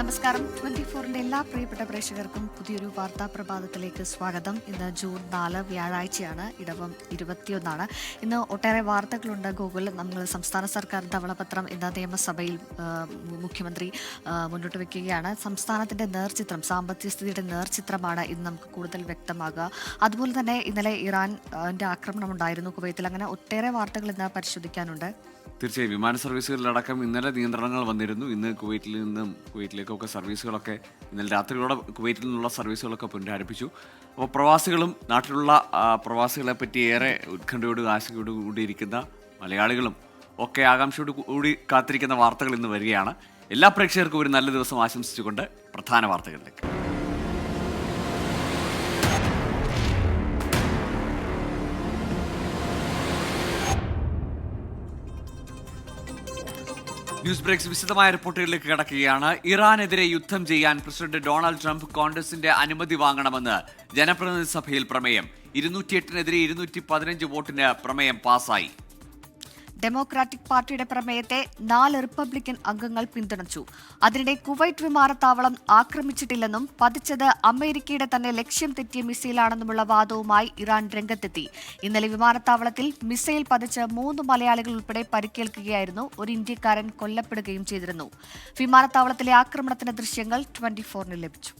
നമസ്കാരം. 24ന്റെ എല്ലാ പ്രിയപ്പെട്ട പ്രേക്ഷകർക്കും പുതിയൊരു വാർത്താ പ്രഭാതത്തിലേക്ക് സ്വാഗതം. ഇന്ന് ജൂൺ 4 വ്യാഴാഴ്ചയാണ്. ഇടവം 21. ഇന്ന് ഒട്ടേറെ വാർത്തകളുണ്ട്. ഗൂഗിൾ നമ്മൾ സംസ്ഥാന സർക്കാർ ധവളപത്രം ഇന്ന് നിയമസഭയിൽ മുഖ്യമന്ത്രി മുന്നോട്ട് വയ്ക്കുകയാണ്. സംസ്ഥാനത്തിന്റെ നേർചിത്രം, സാമ്പത്തിക സ്ഥിതിയുടെ നേർചിത്രമാണ് ഇന്ന് നമുക്ക് കൂടുതൽ വ്യക്തമാകുക. അതുപോലെ തന്നെ ഇന്നലെ ഇറാന്റെ ആക്രമണം ഉണ്ടായിരുന്നു കുവൈത്തിൽ. അങ്ങനെ ഒട്ടേറെ വാർത്തകൾ ഇന്ന് പരിശോധിക്കാനുണ്ട്. തീർച്ചയായും വിമാന സർവീസുകളിലടക്കം ഇന്നലെ നിയന്ത്രണങ്ങൾ വന്നിരുന്നു. ഇന്ന് കുവൈറ്റിൽ നിന്നും കുവൈറ്റിലേക്കൊക്കെ സർവീസുകളൊക്കെ ഇന്നലെ രാത്രിയോടെ കുവൈറ്റിൽ നിന്നുള്ള സർവീസുകളൊക്കെ പുനരാരംഭിച്ചു. അപ്പോൾ പ്രവാസികളും നാട്ടിലുള്ള പ്രവാസികളെ പറ്റി ഏറെ ഉത്കണ്ഠയോടും ആശങ്കയോടും കൂടിയിരിക്കുന്ന മലയാളികളും ഒക്കെ ആകാംക്ഷയോട് കൂടി കാത്തിരിക്കുന്ന വാർത്തകൾ ഇന്ന് വരികയാണ്. എല്ലാ പ്രേക്ഷകർക്കും ഒരു നല്ല ദിവസം ആശംസിച്ചുകൊണ്ട് പ്രധാന വാർത്തകളിലേക്ക്. ന്യൂസ് ബ്രേക്സ് വിശദമായ റിപ്പോർട്ടുകളിലേക്ക് കടക്കുകയാണ്. ഇറാനെതിരെ യുദ്ധം ചെയ്യാൻ പ്രസിഡന്റ് ഡൊണാൾഡ് ട്രംപ് കോൺഗ്രസിന്റെ അനുമതി വാങ്ങണമെന്ന് ജനപ്രതിനിധി സഭയിൽ പ്രമേയം. 208-നെതിരെ 215 വോട്ടിന് പ്രമേയം പാസായി. ഡെമോക്രാറ്റിക് പാർട്ടിയുടെ പ്രമേയത്തെ 4 റിപ്പബ്ലിക്കൻ അംഗങ്ങൾ പിന്തുണച്ചു. അതിനിടെ കുവൈറ്റ് വിമാനത്താവളം ആക്രമിച്ചിട്ടില്ലെന്നും പതിച്ചത് അമേരിക്കയുടെ തന്നെ ലക്ഷ്യം തെറ്റിയ മിസൈലാണെന്നുമുള്ള വാദവുമായി ഇറാൻ രംഗത്തെത്തി. ഇന്നലെ വിമാനത്താവളത്തിൽ മിസൈൽ പതിച്ച് 3 മലയാളികൾ ഉൾപ്പെടെ പരിക്കേൽക്കുകയായിരുന്നു. ഒരു ഇന്ത്യക്കാരൻ കൊല്ലപ്പെടുകയും ചെയ്തിരുന്നു. വിമാനത്താവളത്തിലെ ആക്രമണത്തിന്റെ ദൃശ്യങ്ങൾ 24-ന് ലഭിച്ചു.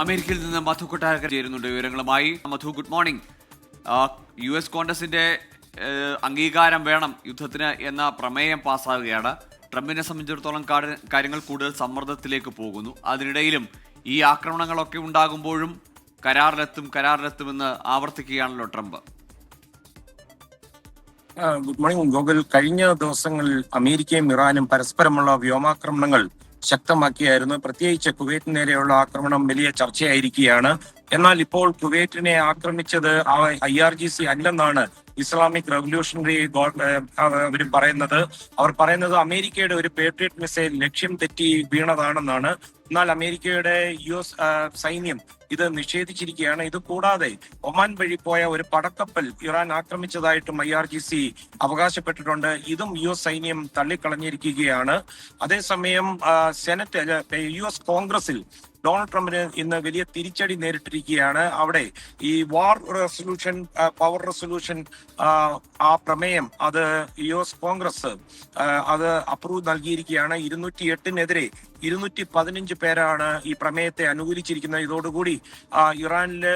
അമേരിക്കയിൽ നിന്ന് മധു കൊട്ടാരക്കര ചേരുന്നുണ്ട് വിവരങ്ങളുമായി. മധു, ഗുഡ് മോർണിംഗ്. US കോൺഗ്രസിന്റെ അംഗീകാരം വേണം യുദ്ധത്തിന് എന്ന പ്രമേയം പാസ്സാകുകയാണ്. ട്രംപിനെ സംബന്ധിച്ചിടത്തോളം കാര്യങ്ങൾ കൂടുതൽ സമ്മർദ്ദത്തിലേക്ക് പോകുന്നു. അതിനിടയിലും ഈ ആക്രമണങ്ങളൊക്കെ ഉണ്ടാകുമ്പോഴും കരാറിലെത്തുമെന്ന് ആവർത്തിക്കുകയാണല്ലോ ട്രംപ്. Good morning Gokul. കഴിഞ്ഞ ദിവസങ്ങളിൽ അമേരിക്കയും ഇറാനും പരസ്പരമുള്ള വ്യോമാക്രമണങ്ങൾ ശക്തമാക്കിയായിരുന്നു. പ്രത്യേകിച്ച് കുവൈറ്റിന് നേരെയുള്ള ആക്രമണം വലിയ ചർച്ചയായിരിക്കുകയാണ്. എന്നാൽ ഇപ്പോൾ കുവൈറ്റിനെ ആക്രമിച്ചത് IRGC അല്ലെന്നാണ് ഇസ്ലാമിക് റവല്യൂഷണറി അവർ പറയുന്നത് അമേരിക്കയുടെ ഒരു പേട്രിയറ്റ് മിസൈൽ ലക്ഷ്യം തെറ്റി വീണതാണെന്നാണ്. എന്നാൽ അമേരിക്കയുടെ US സൈന്യം ഇത് നിഷേധിച്ചിരിക്കുകയാണ്. ഇത് കൂടാതെ ഒമാൻ വഴി പോയ ഒരു പടക്കപ്പൽ ഇറാൻ ആക്രമിച്ചതായിട്ടും IRGC അവകാശപ്പെട്ടിട്ടുണ്ട്. ഇതും US സൈന്യം തള്ളിക്കളഞ്ഞിരിക്കുകയാണ്. അതേസമയം US കോൺഗ്രസിൽ ഡൊണാൾഡ് ട്രംപിന് ഇന്ന് വലിയ തിരിച്ചടി നേരിട്ടിരിക്കുകയാണ്. അവിടെ ഈ പവർ റെസൊല്യൂഷൻ ആ പ്രമേയം അത് US കോൺഗ്രസ് അത് അപ്രൂവ് നൽകിയിരിക്കുകയാണ്. 208-നെതിരെ 215 പേരാണ് ഈ പ്രമേയത്തെ അനുകൂലിച്ചിരിക്കുന്നത്. ഇതോടുകൂടി ഇറാനില്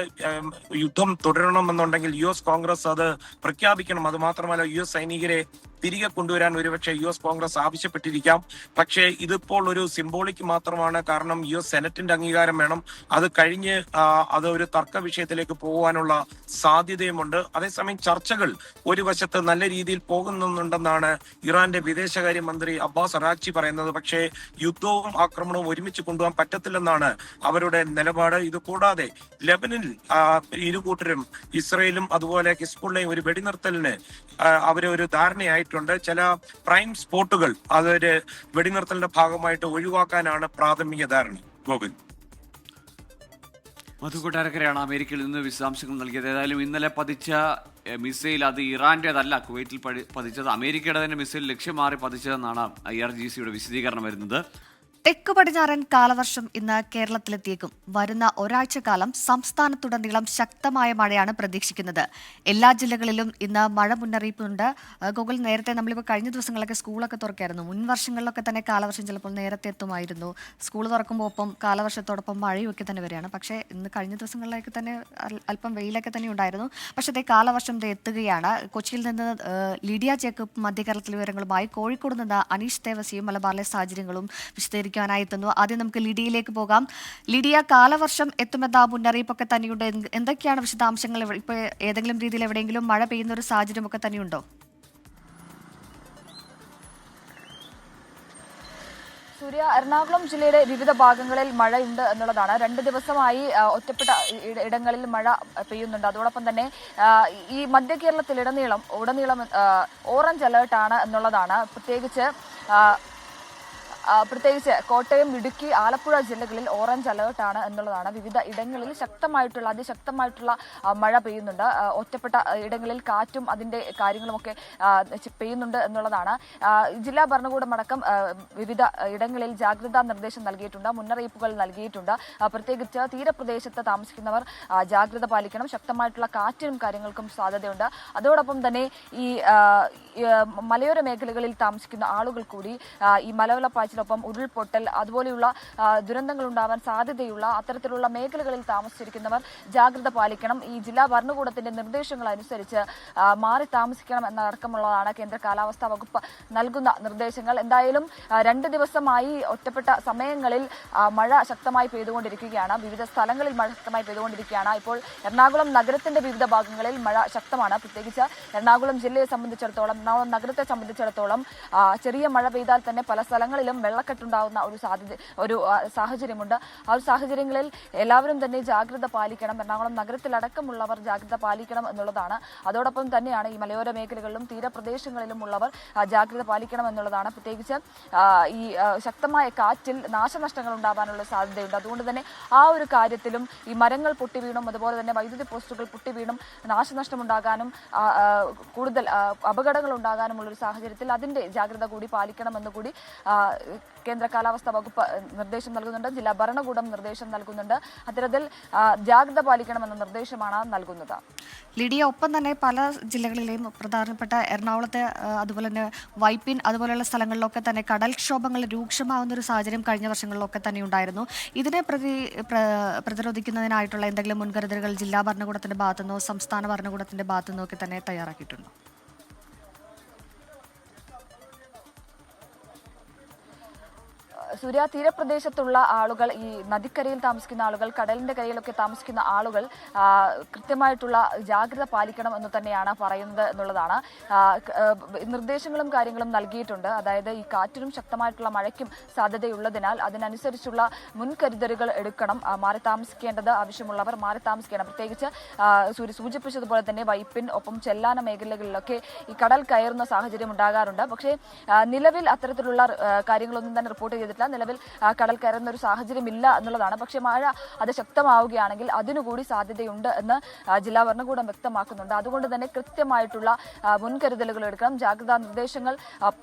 യുദ്ധം തുടരണമെന്നുണ്ടെങ്കിൽ US കോൺഗ്രസ് അത് പ്രഖ്യാപിക്കണം. അത് മാത്രമല്ല US സൈനികരെ തിരികെ കൊണ്ടുവരാൻ ഒരുപക്ഷെ US കോൺഗ്രസ് ആവശ്യപ്പെട്ടിരിക്കാം. പക്ഷേ ഇതിപ്പോൾ ഒരു സിംബോളിക് മാത്രമാണ്. കാരണം US സെനറ്റിന്റെ അംഗീകാരം വേണം. അത് കഴിഞ്ഞ് അത് ഒരു തർക്ക വിഷയത്തിലേക്ക് പോകാനുള്ള സാധ്യതയുമുണ്ട്. അതേസമയം ചർച്ചകൾ ഒരു വശത്ത് നല്ല രീതിയിൽ പോകുന്നുണ്ടെന്നാണ് ഇറാന്റെ വിദേശകാര്യമന്ത്രി അബ്ബാസ് അറാഖ്ചി പറയുന്നത്. പക്ഷേ യുദ്ധവും ആക്രമണവും ഒരുമിച്ച് കൊണ്ടുപോകാൻ പറ്റത്തില്ലെന്നാണ് അവരുടെ നിലപാട്. ഇത് കൂടാതെ ലെബനനിൽ ഇരുകൂട്ടരും ഇസ്രയേലും അതുപോലെ ഹിസ്ബുള്ളയും ഒരു വെടിനിർത്തലിന് ഒരു ധാരണയായിട്ടുണ്ട്. ചില പ്രൈം സ്പോട്ടുകൾ അതൊരു വെടിനിർത്തലിന്റെ ഭാഗമായിട്ട് ഒഴിവാക്കാനാണ് പ്രാഥമിക ധാരണ. ഗോകുൽ, മധു കൊട്ടാരക്കരയാണ് അമേരിക്കയിൽ നിന്ന് വിശദാംശങ്ങൾ നൽകിയത്. ഏതായാലും ഇന്നലെ പതിച്ച മിസൈൽ അത് ഇറാന്റേതല്ല, കുവൈറ്റിൽ പതിച്ചത് അമേരിക്കയുടെ തന്നെ മിസൈൽ ലക്ഷ്യം മാറി പതിച്ചതെന്നാണ് IRGCയുടെ വിശദീകരണം വരുന്നത്. തെക്കു പടിഞ്ഞാറൻ കാലവർഷം ഇന്ന് കേരളത്തിലെത്തിയേക്കും. വരുന്ന ഒരാഴ്ചക്കാലം സംസ്ഥാനത്തുടനീളം ശക്തമായ മഴയാണ് പ്രതീക്ഷിക്കുന്നത്. എല്ലാ ജില്ലകളിലും ഇന്ന് മഴ മുന്നറിയിപ്പുണ്ട്. ഗൂഗിൾ, നേരത്തെ നമ്മളിപ്പോൾ കഴിഞ്ഞ ദിവസങ്ങളൊക്കെ സ്കൂളൊക്കെ തുറക്കായിരുന്നു. മുൻ വർഷങ്ങളിലൊക്കെ തന്നെ കാലവർഷം ചിലപ്പോൾ നേരത്തെ എത്തുമായിരുന്നു. സ്കൂൾ തുറക്കുമ്പോൾ ഒപ്പം കാലവർഷത്തോടൊപ്പം മഴയും ഒക്കെ തന്നെ വരികയാണ്. പക്ഷേ ഇന്ന് കഴിഞ്ഞ ദിവസങ്ങളിലേക്ക് തന്നെ അല്പം വെയിലൊക്കെ തന്നെ ഉണ്ടായിരുന്നു. പക്ഷേ അതേ കാലവർഷം എത്തുകയാണ്. കൊച്ചിയിൽ നിന്ന് ലിഡിയ ജേക്കബ് മധ്യകേരളത്തിലെ വിവരങ്ങളുമായി, കോഴിക്കോട് നിന്ന് അനീഷ് ദേവസിയും മലബാറിലെ സാഹചര്യങ്ങളും വിശദീകരിക്കും. ആദ്യം നമുക്ക് ലിഡിയയിലേക്ക് പോകാം. ലിഡിയ, കാലവർഷം എത്തുമെന്ന മുന്നറിയിപ്പൊക്കെ തന്നെയുണ്ട്. എന്തൊക്കെയാണ് വിശദാംശങ്ങൾ? ഇപ്പോൾ ഏതെങ്കിലും രീതിയിൽ എവിടെയെങ്കിലും മഴ പെയ്യുന്ന ഒരു സാഹചര്യമൊക്കെ തന്നെയുണ്ടോ? സൂര്യ, എറണാകുളം ജില്ലയുടെ വിവിധ ഭാഗങ്ങളിൽ മഴയുണ്ട് എന്നുള്ളതാണ്. 2 ദിവസമായി ഒറ്റപ്പെട്ട ഇടങ്ങളിൽ മഴ പെയ്യുന്നുണ്ട്. അതോടൊപ്പം തന്നെ ഈ മധ്യ കേരളത്തിൽ ഉടനീളം ഓറഞ്ച് അലേർട്ടാണ് എന്നുള്ളതാണ്. പ്രത്യേകിച്ച് പ്രത്യേകിച്ച് കോട്ടയം, ഇടുക്കി, ആലപ്പുഴ ജില്ലകളിൽ ഓറഞ്ച് അലേർട്ടാണ് എന്നുള്ളതാണ്. വിവിധ ഇടങ്ങളിൽ അതിശക്തമായിട്ടുള്ള മഴ പെയ്യുന്നുണ്ട്. ഒറ്റപ്പെട്ട ഇടങ്ങളിൽ കാറ്റും അതിന്റെ കാര്യങ്ങളുമൊക്കെ പെയ്യുന്നുണ്ട് എന്നുള്ളതാണ്. ജില്ലാ ഭരണകൂടം അടക്കം വിവിധ ഇടങ്ങളിൽ ജാഗ്രതാ നിർദ്ദേശം നൽകിയിട്ടുണ്ട്, മുന്നറിയിപ്പുകൾ നൽകിയിട്ടുണ്ട്. പ്രത്യേകിച്ച് തീരപ്രദേശത്ത് താമസിക്കുന്നവർ ജാഗ്രത പാലിക്കണം. ശക്തമായിട്ടുള്ള കാറ്റിനും കാര്യങ്ങൾക്കും സാധ്യതയുണ്ട്. അതോടൊപ്പം തന്നെ ഈ മലയോര മേഖലകളിൽ താമസിക്കുന്ന ആളുകൾ കൂടി ഈ മലവെള്ളപ്പാച്ചിലൊപ്പം ഉരുൾപൊട്ടൽ അതുപോലെയുള്ള ദുരന്തങ്ങൾ ഉണ്ടാവാൻ സാധ്യതയുള്ള അത്തരത്തിലുള്ള മേഖലകളിൽ താമസിച്ചിരിക്കുന്നവർ ജാഗ്രത പാലിക്കണം. ഈ ജില്ലാ ഭരണകൂടത്തിന്റെ നിർദ്ദേശങ്ങൾ അനുസരിച്ച് മാറി താമസിക്കണം എന്നടക്കമുള്ളതാണ് കേന്ദ്ര കാലാവസ്ഥാ വകുപ്പ് നൽകുന്ന നിർദ്ദേശങ്ങൾ. എന്തായാലും 2 ദിവസമായി ഒറ്റപ്പെട്ട സമയങ്ങളിൽ മഴ ശക്തമായി പെയ്തുകൊണ്ടിരിക്കുകയാണ്. വിവിധ സ്ഥലങ്ങളിൽ മഴ ശക്തമായി പെയ്തുകൊണ്ടിരിക്കുകയാണ്. ഇപ്പോൾ എറണാകുളം നഗരത്തിന്റെ വിവിധ ഭാഗങ്ങളിൽ മഴ ശക്തമാണ്. പ്രത്യേകിച്ച് എറണാകുളം ജില്ലയെ സംബന്ധിച്ചിടത്തോളം, എറണാകുളം നഗരത്തെ സംബന്ധിച്ചിടത്തോളം ചെറിയ മഴ പെയ്താൽ തന്നെ പല സ്ഥലങ്ങളിലും വെള്ളക്കെട്ടുണ്ടാകുന്ന ഒരു സാഹചര്യമുണ്ട്. ആ ഒരു സാഹചര്യങ്ങളിൽ എല്ലാവരും തന്നെ ജാഗ്രത പാലിക്കണം. എറണാകുളം നഗരത്തിലടക്കമുള്ളവർ ജാഗ്രത പാലിക്കണം എന്നുള്ളതാണ്. അതോടൊപ്പം തന്നെയാണ് ഈ മലയോര മേഖലകളിലും തീരപ്രദേശങ്ങളിലും ഉള്ളവർ ജാഗ്രത പാലിക്കണം എന്നുള്ളതാണ്. പ്രത്യേകിച്ച് ഈ ശക്തമായ കാറ്റിൽ നാശനഷ്ടങ്ങൾ ഉണ്ടാകാനുള്ള സാധ്യതയുണ്ട്. അതുകൊണ്ട് തന്നെ ആ ഒരു കാര്യത്തിലും ഈ മരങ്ങൾ പൊട്ടി വീണും അതുപോലെ തന്നെ വൈദ്യുതി പോസ്റ്റുകൾ പൊട്ടി വീണും നാശനഷ്ടം ഉണ്ടാകാനും കൂടുതൽ അപകടങ്ങൾ ഉണ്ടാകാനുമുള്ള ഒരു സാഹചര്യത്തിൽ അതിന്റെ ജാഗ്രത കൂടി പാലിക്കണമെന്ന് കൂടി കേന്ദ്ര കാലാവസ്ഥാ വകുപ്പ് നിർദ്ദേശം നൽകുന്നുണ്ട്. ജില്ലാ ഭരണകൂടം നിർദ്ദേശം നൽകുന്നുണ്ട്. അത്തരത്തിൽ ജാഗ്രത പാലിക്കണമെന്ന നിർദ്ദേശമാണ് നൽകുന്നത്. ലിഡിയ, ഒപ്പം തന്നെ പല ജില്ലകളിലെയും പ്രധാനപ്പെട്ട എറണാകുളത്തെ അതുപോലെ തന്നെ വൈപ്പിൻ അതുപോലെയുള്ള സ്ഥലങ്ങളിലൊക്കെ തന്നെ കടൽക്ഷോഭങ്ങൾ രൂക്ഷമാവുന്ന ഒരു സാഹചര്യം കഴിഞ്ഞ വർഷങ്ങളിലൊക്കെ തന്നെ ഉണ്ടായിരുന്നു. ഇതിനെ പ്രതിരോധിക്കുന്നതിനായിട്ടുള്ള എന്തെങ്കിലും മുൻകരുതലുകൾ ജില്ലാ ഭരണകൂടത്തിന്റെ ഭാഗത്തുനിന്നോ സംസ്ഥാന ഭരണകൂടത്തിന്റെ ഭാഗത്തുനിന്നോ ഒക്കെ തന്നെ തയ്യാറാക്കിയിട്ടുണ്ടോ? സൂര്യ, തീരപ്രദേശത്തുള്ള ആളുകൾ, ഈ നദിക്കരയിൽ താമസിക്കുന്ന ആളുകൾ, കടലിന്റെ കരയിലൊക്കെ താമസിക്കുന്ന ആളുകൾ കൃത്യമായിട്ടുള്ള ജാഗ്രത പാലിക്കണം എന്ന് തന്നെയാണ് പറയുന്നത് എന്നുള്ളതാണ്. നിർദ്ദേശങ്ങളും കാര്യങ്ങളും നൽകിയിട്ടുണ്ട്. അതായത് ഈ കാറ്റിനും ശക്തമായിട്ടുള്ള മഴയ്ക്കും സാധ്യതയുള്ളതിനാൽ അതിനനുസരിച്ചുള്ള മുൻകരുതലുകൾ എടുക്കണം. മാറി താമസിക്കേണ്ടത് ആവശ്യമുള്ളവർ മാറി താമസിക്കണം. പ്രത്യേകിച്ച് സൂര്യ സൂചിപ്പിച്ചതുപോലെ തന്നെ വൈപ്പിൻ ഒപ്പം ചെല്ലാന മേഖലകളിലൊക്കെ ഈ കടൽ കയറുന്ന സാഹചര്യം ഉണ്ടാകാറുണ്ട്. പക്ഷേ നിലവിൽ അത്തരത്തിലുള്ള കാര്യങ്ങളൊന്നും തന്നെ റിപ്പോർട്ട് ചെയ്തിട്ടില്ല. നിലവിൽ കടൽ കയറുന്ന ഒരു സാഹചര്യം ഇല്ല എന്നുള്ളതാണ്. പക്ഷേ മഴ അത് ശക്തമാവുകയാണെങ്കിൽ അതിനുകൂടി സാധ്യതയുണ്ട് എന്ന് ജില്ലാ ഭരണകൂടം വ്യക്തമാക്കുന്നുണ്ട്. അതുകൊണ്ട് തന്നെ കൃത്യമായിട്ടുള്ള മുൻകരുതലുകൾ എടുക്കണം, ജാഗ്രതാ നിർദ്ദേശങ്ങൾ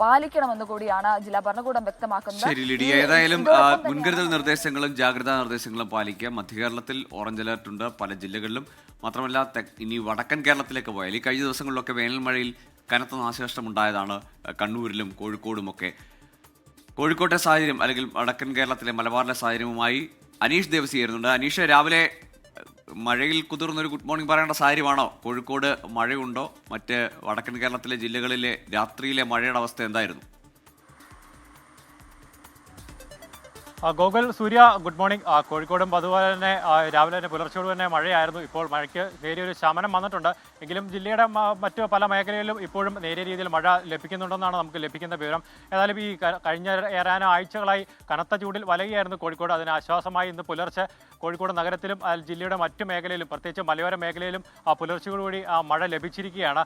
പാലിക്കണമെന്ന് കൂടിയാണ് ജില്ലാ ഭരണകൂടം വ്യക്തമാക്കുന്നത്. ശരി ലിഡിയ, ഏതായാലും മുൻകരുതൽ നിർദ്ദേശങ്ങളും ജാഗ്രതാ നിർദ്ദേശങ്ങളും പാലിക്കുക. മധ്യകേരളത്തിൽ ഓറഞ്ച് അലർട്ട് ഉണ്ട് പല ജില്ലകളിലും. മാത്രമല്ല ഇനി വടക്കൻ കേരളത്തിലേക്ക് പോയാൽ ഈ കഴിഞ്ഞ ദിവസങ്ങളിലൊക്കെ വേനൽ മഴയിൽ കനത്ത നാശനഷ്ടം ഉണ്ടായതാണ് കണ്ണൂരിലും കോഴിക്കോടുമൊക്കെ. കോഴിക്കോട്ടെ സാഹചര്യം അല്ലെങ്കിൽ വടക്കൻ കേരളത്തിലെ മലബാറിലെ സാഹചര്യവുമായി അനീഷ് ദേവസി ചേരുന്നുണ്ട്. അനീഷ്, രാവിലെ മഴയിൽ കുതിർന്നൊരു ഗുഡ് മോർണിംഗ് പറയേണ്ട സാഹചര്യമാണോ? കോഴിക്കോട് മഴയുണ്ടോ? മറ്റ് വടക്കൻ കേരളത്തിലെ ജില്ലകളിലെ രാത്രിയിലെ മഴയുടെ അവസ്ഥ എന്തായിരുന്നു? ഗോകുൽ, സൂര്യ, ഗുഡ് മോർണിംഗ്. കോഴിക്കോടും അതുപോലെ തന്നെ രാവിലെ തന്നെ പുലർച്ചയോട് തന്നെ മഴയായിരുന്നു. ഇപ്പോൾ മഴയ്ക്ക് നേരിയൊരു ശമനം വന്നിട്ടുണ്ട്. എങ്കിലും ജില്ലയുടെ മറ്റു പല മേഖലകളിലും ഇപ്പോഴും നേരിയ രീതിയിൽ മഴ ലഭിക്കുന്നുണ്ടെന്നാണ് നമുക്ക് ലഭിക്കുന്ന വിവരം. ഏതായാലും ഈ കഴിഞ്ഞ ഏതാനും ആഴ്ചകളായി കനത്ത ചൂടിൽ വലയുകയായിരുന്നു കോഴിക്കോട്. അതിന് ആശ്വാസമായി ഇന്ന് പുലർച്ചെ കോഴിക്കോട് നഗരത്തിലും ജില്ലയുടെ മറ്റു മേഖലയിലും പ്രത്യേകിച്ച് മലയോര മേഖലയിലും പുലർച്ചയോടുകൂടി മഴ ലഭിച്ചിരിക്കുകയാണ്.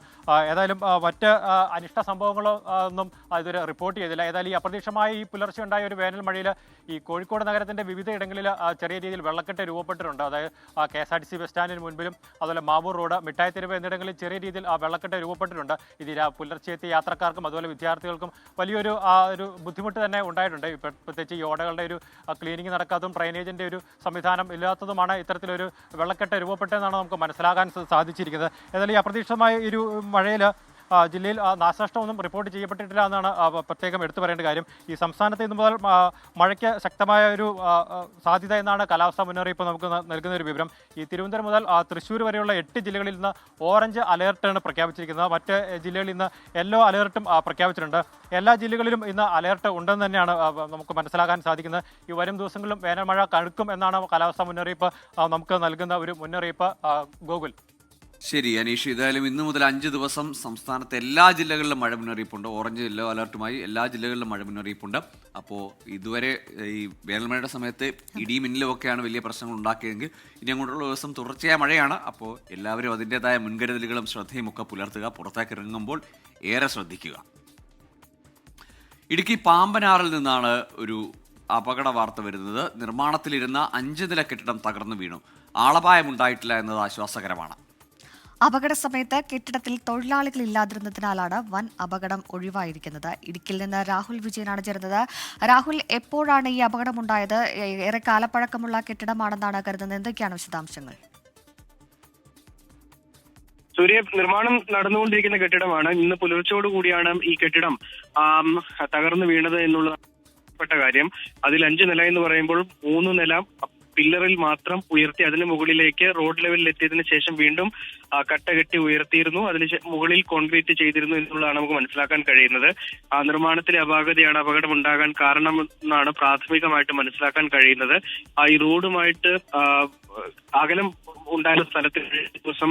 ഏതായാലും മറ്റ് അനിഷ്ട സംഭവങ്ങളോ ഒന്നും ഇതുവരെ റിപ്പോർട്ട് ചെയ്തില്ല. ഏതായാലും ഈ അപ്രതീക്ഷിതമായി ഈ പുലർച്ചെ ഉണ്ടായ ഒരു വേനൽ മഴയിൽ ഈ കോഴിക്കോട് നഗരത്തിന്റെ വിവിധ ഇടങ്ങളിൽ ചെറിയ രീതിയിൽ വെള്ളക്കെട്ട് രൂപപ്പെട്ടിട്ടുണ്ട്. അതായത് KSRTC ബസ് സ്റ്റാൻഡിന് മുൻപിലും അതുപോലെ മാവൂർ റോഡ്, മിഠായി തെരുവ് എന്നിടങ്ങളിൽ ചെറിയ രീതിയിൽ വെള്ളക്കെട്ട് രൂപപ്പെട്ടിട്ടുണ്ട്. ഇത് പുലർച്ചെ എത്തിയ യാത്രക്കാർക്കും അതുപോലെ വിദ്യാർത്ഥികൾക്കും വലിയൊരു ഒരു ബുദ്ധിമുട്ട് തന്നെ ഉണ്ടായിട്ടുണ്ട്. പ്രത്യേകിച്ച് ഈ ഓടകളുടെ ഒരു ക്ലീനിങ് നടക്കാത്തതും ഡ്രൈനേജിന്റെ ഒരു സംവിധാനം ഇല്ലാത്തതുമാണ് ഇത്തരത്തിലൊരു വെള്ളക്കെട്ട് രൂപപ്പെട്ടതെന്നാണ് നമുക്ക് മനസ്സിലാക്കാൻ സാധിച്ചിരിക്കുന്നത്. ഏതായാലും ഈ അപ്രതീക്ഷിതമായ ഒരു മഴയിൽ ജില്ലയിൽ നാശനഷ്ടമൊന്നും റിപ്പോർട്ട് ചെയ്യപ്പെട്ടിട്ടില്ല എന്നാണ് പ്രത്യേകം എടുത്തു പറയേണ്ട കാര്യം. ഈ സംസ്ഥാനത്ത് ഇന്നു മുതൽ മഴയ്ക്ക് ശക്തമായ ഒരു സാധ്യത എന്നാണ് കാലാവസ്ഥാ മുന്നറിയിപ്പ് നമുക്ക് നൽകുന്ന ഒരു വിവരം. ഈ തിരുവനന്തപുരം മുതൽ തൃശ്ശൂർ വരെയുള്ള 8 ജില്ലകളിൽ നിന്ന് ഓറഞ്ച് അലേർട്ടാണ് പ്രഖ്യാപിച്ചിരിക്കുന്നത്. മറ്റ് ജില്ലകളിൽ ഇന്ന് യെല്ലോ അലേർട്ടും പ്രഖ്യാപിച്ചിട്ടുണ്ട്. എല്ലാ ജില്ലകളിലും ഇന്ന് അലേർട്ട് ഉണ്ടെന്ന് തന്നെയാണ് നമുക്ക് മനസ്സിലാക്കാൻ സാധിക്കുന്നത്. ഈ വരും ദിവസങ്ങളിലും വേനൽ മഴ കടുക്കും എന്നാണ് കാലാവസ്ഥാ മുന്നറിയിപ്പ് നമുക്ക് നൽകുന്ന ഒരു മുന്നറിയിപ്പ്. ഗോകുൽ. ശരി അനീഷ്, ഏതായാലും ഇന്നു മുതൽ 5 ദിവസം സംസ്ഥാനത്തെ എല്ലാ ജില്ലകളിലും മഴ മുന്നറിയിപ്പുണ്ട്. ഓറഞ്ച് യെല്ലോ അലർട്ടുമായി എല്ലാ ജില്ലകളിലും മഴ മുന്നറിയിപ്പുണ്ട്. അപ്പോൾ ഇതുവരെ ഈ വേനൽമഴയുടെ സമയത്ത് ഇടിയും മിന്നലും ഒക്കെയാണ് വലിയ പ്രശ്നങ്ങൾ ഉണ്ടാക്കിയതെങ്കിൽ ഇനി അങ്ങോട്ടുള്ള ദിവസം തുടർച്ചയായ മഴയാണ്. അപ്പോൾ എല്ലാവരും അതിൻ്റെതായ മുൻകരുതലുകളും ശ്രദ്ധയും ഒക്കെ പുലർത്തുക. പുറത്തേക്ക് ഇറങ്ങുമ്പോൾ ഏറെ ശ്രദ്ധിക്കുക. ഇടുക്കി പാമ്പനാറിൽ നിന്നാണ് ഒരു അപകട വാർത്ത വരുന്നത്. നിർമ്മാണത്തിലിരുന്ന 5 നില കെട്ടിടം തകർന്നു വീണു. ആളപായമുണ്ടായിട്ടില്ല എന്നത് ആശ്വാസകരമാണ്. അപകട സമയത്ത് കെട്ടിടത്തിൽ തൊഴിലാളികൾ ഇല്ലാതിരുന്നതിനാലാണ് വൻ അപകടം ഒഴിവായിരിക്കുന്നത്. ഇടുക്കിയിൽ നിന്ന് രാഹുൽ വിജയനാണ് ചേരുന്നത്. രാഹുൽ, എപ്പോഴാണ് ഈ അപകടമുണ്ടായത്? ഏറെ കാലപ്പഴക്കമുള്ള കെട്ടിടമാണെന്നാണ് കരുതുന്നത്. എന്തൊക്കെയാണ് വിശദാംശങ്ങൾ? നിർമ്മാണം നടന്നുകൊണ്ടിരിക്കുന്ന കെട്ടിടമാണ്. ഇന്ന് പുലർച്ചയോട് കൂടിയാണ് ഈ കെട്ടിടം തകർന്നു വീണത് എന്നുള്ള കാര്യം. അതിൽ 5 നില എന്ന് പറയുമ്പോൾ 3 നില പില്ലറിൽ മാത്രം ഉയർത്തി അതിന് മുകളിലേക്ക് റോഡ് ലെവലിൽ എത്തിയതിനു ശേഷം വീണ്ടും കട്ട കെട്ടി ഉയർത്തിയിരുന്നു. അതിന് മുകളിൽ കോൺക്രീറ്റ് ചെയ്തിരുന്നു എന്നുള്ളതാണ് നമുക്ക് മനസ്സിലാക്കാൻ കഴിയുന്നത്. നിർമ്മാണത്തിലെ അപാകതയാണ് അപകടം ഉണ്ടാകാൻ കാരണമെന്നാണ് പ്രാഥമികമായിട്ട് മനസ്സിലാക്കാൻ കഴിയുന്നത്. ഈ റോഡുമായിട്ട് അകലം ഉണ്ടായിരുന്ന സ്ഥലത്ത് ദിവസം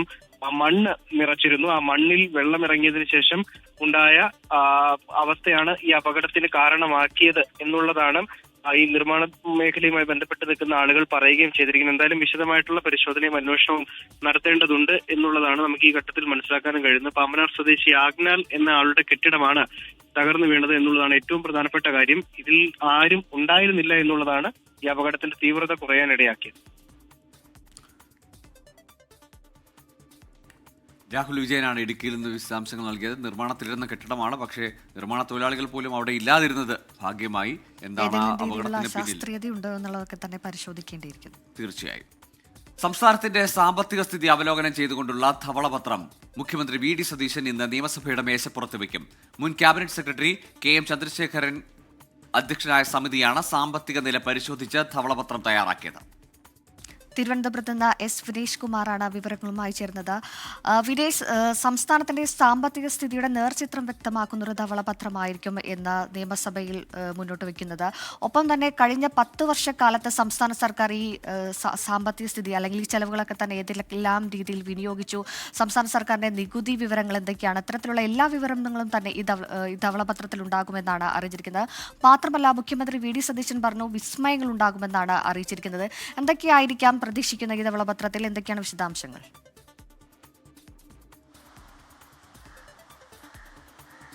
മണ്ണ് നിറച്ചിരുന്നു. ആ മണ്ണിൽ വെള്ളം ഇറങ്ങിയതിനു ശേഷം ഉണ്ടായ അവസ്ഥയാണ് ഈ അപകടത്തിന് കാരണമാക്കിയത് എന്നുള്ളതാണ് ഈ നിർമ്മാണ മേഖലയുമായി ബന്ധപ്പെട്ട് നിൽക്കുന്ന ആളുകൾ പറയുകയും ചെയ്തിരിക്കുന്നത്. എന്തായാലും വിശദമായിട്ടുള്ള പരിശോധനയും അന്വേഷണവും നടത്തേണ്ടതുണ്ട് എന്നുള്ളതാണ് നമുക്ക് ഈ ഘട്ടത്തിൽ മനസ്സിലാക്കാനും കഴിയുന്നത്. പാമ്പനാർ സ്വദേശി ആഗ്നാൽ എന്ന ആളുടെ കെട്ടിടമാണ് തകർന്നു വീണത് എന്നുള്ളതാണ് ഏറ്റവും പ്രധാനപ്പെട്ട കാര്യം. ഇതിൽ ആരും ഉണ്ടായിരുന്നില്ല എന്നുള്ളതാണ് ഈ അപകടത്തിന്റെ തീവ്രത കുറയാനിടയാക്കിയത്. രാഹുൽ വിജയനാണ് ഇടുക്കിയിൽ നിന്ന് വിശദാംശങ്ങൾ നൽകിയത്. നിർമ്മാണത്തിലിരുന്ന കെട്ടിടമാണ്, പക്ഷേ നിർമ്മാണ തൊഴിലാളികൾ പോലും അവിടെ ഇല്ലാതിരുന്നത് ഭാഗ്യമായി. എന്താണ് ആ അപകടത്തിന് പിന്നിൽ ഉണ്ടോ എന്നുള്ളതൊക്കെ തന്നെ പരിശോധിക്കേണ്ടിയിരിക്കുന്നു. തീർച്ചയായും. സംസ്ഥാനത്തിന്റെ സാമ്പത്തിക സ്ഥിതി അവലോകനം ചെയ്തുകൊണ്ടുള്ള ധവളപത്രം മുഖ്യമന്ത്രി വി ഡി സതീശൻ ഇന്ന് നിയമസഭയുടെ മേശപ്പുറത്ത് വയ്ക്കും. മുൻ ക്യാബിനറ്റ് സെക്രട്ടറി KM ചന്ദ്രശേഖരൻ അധ്യക്ഷനായ സമിതിയാണ് സാമ്പത്തിക നില പരിശോധിച്ച് ധവളപത്രം തയ്യാറാക്കിയത്. തിരുവനന്തപുരത്ത് നിന്ന് S വിനേഷ് കുമാറാണ് വിവരങ്ങളുമായി ചേർന്നത്. വിനേഷ്, സംസ്ഥാനത്തിന്റെ സാമ്പത്തിക സ്ഥിതിയുടെ നേർചിത്രം വ്യക്തമാക്കുന്ന ഒരു ധവളപത്രമായിരിക്കും എന്ന് നിയമസഭയിൽ മുന്നോട്ട് വയ്ക്കുന്നത്. ഒപ്പം തന്നെ കഴിഞ്ഞ 10 വർഷക്കാലത്ത് സംസ്ഥാന സർക്കാർ ഈ സാമ്പത്തിക സ്ഥിതി അല്ലെങ്കിൽ ഈ ചെലവുകളൊക്കെ തന്നെ ഏതെല്ലാം രീതിയിൽ വിനിയോഗിച്ചു, സംസ്ഥാന സർക്കാരിന്റെ നികുതി വിവരങ്ങൾ എന്തൊക്കെയാണ്, ഇത്തരത്തിലുള്ള എല്ലാ വിവരങ്ങളും തന്നെ ഈ ധവളപത്രത്തിൽ ഉണ്ടാകുമെന്നാണ് അറിയിച്ചിരിക്കുന്നത്. മാത്രമല്ല, മുഖ്യമന്ത്രി വി ഡി സതീശൻ പറഞ്ഞു വിസ്മയങ്ങൾ ഉണ്ടാകുമെന്നാണ് അറിയിച്ചിരിക്കുന്നത്. എന്തൊക്കെയായിരിക്കാം പ്രതീക്ഷിക്കുന്ന ഈ ധവളപത്രത്തിൽ? എന്തൊക്കെയാണ് വിശദാംശങ്ങൾ?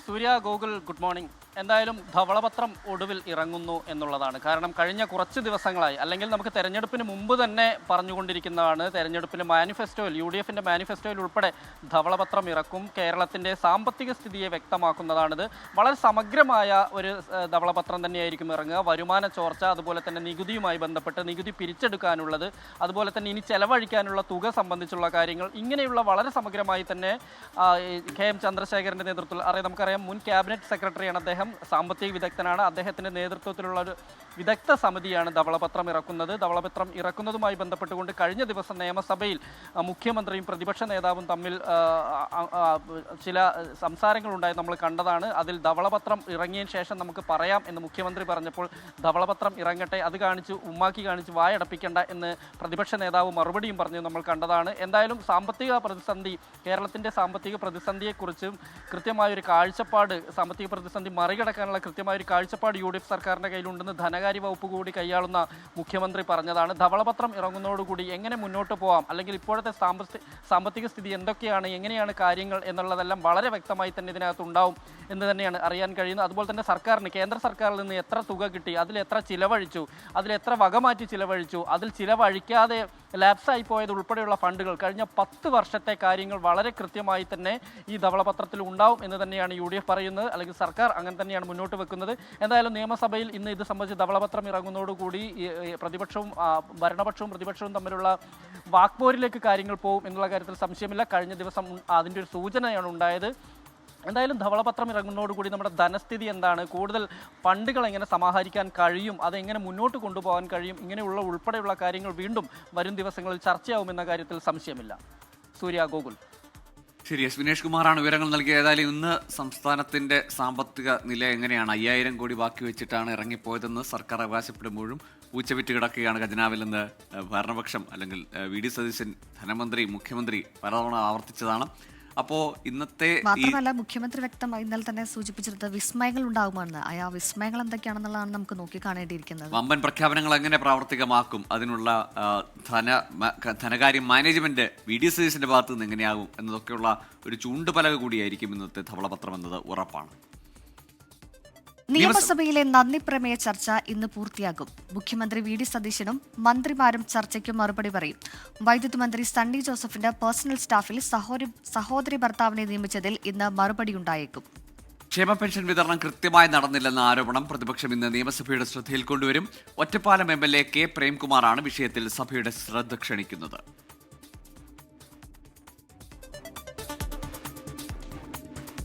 സൂര്യ, ഗൂഗിൾ, ഗുഡ് മോർണിംഗ്. എന്തായാലും ധവളപത്രം ഒടുവിൽ ഇറങ്ങുന്നു എന്നുള്ളതാണ്. കാരണം കഴിഞ്ഞ കുറച്ച് ദിവസങ്ങളായി, അല്ലെങ്കിൽ നമുക്ക് തെരഞ്ഞെടുപ്പിന് മുമ്പ് തന്നെ പറഞ്ഞുകൊണ്ടിരിക്കുന്നതാണ്, തെരഞ്ഞെടുപ്പിൻ്റെ മാനിഫെസ്റ്റോയിൽ, UDF മാനിഫെസ്റ്റോയിൽ ഉൾപ്പെടെ ധവളപത്രം ഇറക്കും. കേരളത്തിൻ്റെ സാമ്പത്തിക സ്ഥിതിയെ വ്യക്തമാക്കുന്നതാണിത്. വളരെ സമഗ്രമായ ഒരു ധവളപത്രം തന്നെയായിരിക്കും ഇറങ്ങുക. വരുമാന ചോർച്ച, അതുപോലെ തന്നെ നികുതിയുമായി ബന്ധപ്പെട്ട് നികുതി പിരിച്ചെടുക്കാനുള്ളത്, അതുപോലെ തന്നെ ഇനി ചെലവഴിക്കാനുള്ള തുക സംബന്ധിച്ചുള്ള കാര്യങ്ങൾ, ഇങ്ങനെയുള്ള വളരെ സമഗ്രമായി തന്നെ KM ചന്ദ്രശേഖരൻ്റെ നേതൃത്വത്തിൽ നമുക്കറിയാം, മുൻ ക്യാബിനറ്റ് സെക്രട്ടറിയാണ് അദ്ദേഹം, സാമ്പത്തിക വിദഗ്ധനാണ്. അദ്ദേഹത്തിൻ്റെ നേതൃത്വത്തിലുള്ള ഒരു വിദഗ്ധ സമിതിയാണ് ധവളപത്രം ഇറക്കുന്നത്. ധവളപത്രം ഇറക്കുന്നതുമായി ബന്ധപ്പെട്ടുകൊണ്ട് കഴിഞ്ഞ ദിവസം നിയമസഭയിൽ മുഖ്യമന്ത്രിയും പ്രതിപക്ഷ നേതാവും തമ്മിൽ ചില സംസാരങ്ങളുണ്ടായി നമ്മൾ കണ്ടതാണ്. അതിൽ ധവളപത്രം ഇറങ്ങിയതിന് ശേഷം നമുക്ക് പറയാം എന്ന് മുഖ്യമന്ത്രി പറഞ്ഞപ്പോൾ ധവളപത്രം ഇറങ്ങട്ടെ, അത് കാണിച്ച് ഉമ്മാക്കി കാണിച്ച് വായടപ്പിക്കേണ്ട എന്ന് പ്രതിപക്ഷ നേതാവ് മറുപടിയും പറഞ്ഞു നമ്മൾ കണ്ടതാണ്. എന്തായാലും സാമ്പത്തിക പ്രതിസന്ധി, കേരളത്തിൻ്റെ സാമ്പത്തിക പ്രതിസന്ധിയെക്കുറിച്ചും കൃത്യമായൊരു കാഴ്ചപ്പാട്, സാമ്പത്തിക പ്രതിസന്ധി മറികടക്കാനുള്ള കൃത്യമായൊരു കാഴ്ചപ്പാട് UDF സർക്കാരിൻ്റെ കയ്യിലുണ്ടെന്ന് ധനകാര്യ വകുപ്പ് കൂടി കൈയാളുന്ന മുഖ്യമന്ത്രി പറഞ്ഞതാണ്. ധവളപത്രം ഇറങ്ങുന്നതോടുകൂടി എങ്ങനെ മുന്നോട്ട് പോകാം, അല്ലെങ്കിൽ ഇപ്പോഴത്തെ സാമ്പത്തിക സ്ഥിതി എന്തൊക്കെയാണ്, എങ്ങനെയാണ് കാര്യങ്ങൾ എന്നുള്ളതെല്ലാം വളരെ വ്യക്തമായി തന്നെ ഇതിനകത്തുണ്ടാവും എന്ന് തന്നെയാണ് അറിയാൻ കഴിയുന്നത്. അതുപോലെ തന്നെ സർക്കാരിന്, കേന്ദ്ര സർക്കാരിൽ നിന്ന് എത്ര തുക കിട്ടി, അതിൽ എത്ര ചിലവഴിച്ചു, അതിൽ എത്ര വകമാറ്റി ചിലവഴിച്ചു, അതിൽ ചിലവഴിക്കാതെ ലാപ്സായി പോയത് ഉൾപ്പെടെയുള്ള ഫണ്ടുകൾ, കഴിഞ്ഞ 10 വർഷത്തെ കാര്യങ്ങൾ വളരെ കൃത്യമായി തന്നെ ഈ ധവളപത്രത്തിൽ ഉണ്ടാവും എന്ന് തന്നെയാണ് UDF പറയുന്നത്, അല്ലെങ്കിൽ സർക്കാർ അങ്ങനെ തന്നെയാണ് മുന്നോട്ട് വെക്കുന്നത്. എന്തായാലും നിയമസഭയിൽ ഇന്ന് ഇത് സംബന്ധിച്ച് ധവളപത്രം ഇറങ്ങുന്നതോടുകൂടി പ്രതിപക്ഷവും പ്രതിപക്ഷവും തമ്മിലുള്ള വാക്പോരിലേക്ക് കാര്യങ്ങൾ പോകും എന്നുള്ള കാര്യത്തിൽ സംശയമില്ല. കഴിഞ്ഞ ദിവസം അതിൻ്റെ ഒരു സൂചനയാണ് ഉണ്ടായത്. എന്തായാലും ധവളപത്രം ഇറങ്ങുന്നതോടുകൂടി നമ്മുടെ ധനസ്ഥിതി എന്താണ്, കൂടുതൽ ഫണ്ടുകൾ എങ്ങനെ സമാഹരിക്കാൻ കഴിയും, അതെങ്ങനെ മുന്നോട്ട് കൊണ്ടുപോകാൻ കഴിയും, ഇങ്ങനെയുള്ള ഉൾപ്പെടെയുള്ള കാര്യങ്ങൾ വീണ്ടും വരും ദിവസങ്ങളിൽ ചർച്ചയാവുമെന്ന കാര്യത്തിൽ സംശയമില്ല. സൂര്യ, ഗോകുൽ. ശരി, S വിനേഷ് കുമാറാണ് വിവരങ്ങൾ നൽകിയത്. ഏതായാലും ഇന്ന് സംസ്ഥാനത്തിന്റെ സാമ്പത്തിക നില എങ്ങനെയാണ്, 5000 കോടി ബാക്കി വെച്ചിട്ടാണ് ഇറങ്ങിപ്പോയതെന്ന് സർക്കാർ അവകാശപ്പെടുമ്പോഴും പൂച്ചവിറ്റ് കിടക്കുകയാണ് ഖജനാവിലെന്ന് ഭരണപക്ഷം, അല്ലെങ്കിൽ വി ഡി സതീശൻ ധനമന്ത്രി, മുഖ്യമന്ത്രി പലതവണ ആവർത്തിച്ചതാണ്. അപ്പോൾ ഇന്നത്തെ മാത്രമല്ല, മുഖ്യമന്ത്രി വ്യക്തമായി ഇന്നലെ തന്നെ സൂചിപ്പിച്ചിരുന്നത് വിസ്മയങ്ങൾ ഉണ്ടാകുമെന്ന്. ആ വിസ്മയങ്ങൾ എന്തൊക്കെയാണെന്നുള്ളതാണ് നമുക്ക് നോക്കി കാണേണ്ടിയിരിക്കുന്നത്. വമ്പൻ പ്രഖ്യാപനങ്ങൾ എങ്ങനെ പ്രാവർത്തികമാക്കും, അതിനുള്ള ധനകാര്യ മാനേജ്മെന്റ് വി ഡി സതീശന്റെ ഭാഗത്ത് നിന്ന് എങ്ങനെയാകും എന്നതൊക്കെയുള്ള ഒരു ചൂണ്ടുപലക കൂടിയായിരിക്കും ഇന്നത്തെ ധവളപത്രം എന്നത് ഉറപ്പാണ്. നിയമസഭയിലെ നന്ദി പ്രമേയ ചർച്ച ഇന്ന് പൂർത്തിയാകും. മുഖ്യമന്ത്രി വി ഡി സതീശനും മന്ത്രിമാരും ചർച്ചയ്ക്ക് മറുപടി പറയും. വൈദ്യുതി മന്ത്രി സണ്ണി ജോസഫിന്റെ പേഴ്സണൽ സ്റ്റാഫിൽ സഹോദരി ഭർത്താവിനെ നിയമിച്ചതിൽ ഇന്ന് മറുപടിയുണ്ടായേക്കും. ക്ഷേമ പെൻഷൻ വിതരണം കൃത്യമായി നടന്നില്ലെന്ന ആരോപണം പ്രതിപക്ഷം ഇന്ന് നിയമസഭയുടെ ശ്രദ്ധയിൽ കൊണ്ടുവരും. ഒറ്റപ്പാലം MLA കെ പ്രേംകുമാറാണ് വിഷയത്തിൽ സഭയുടെ ശ്രദ്ധ ക്ഷണിക്കുന്നത്.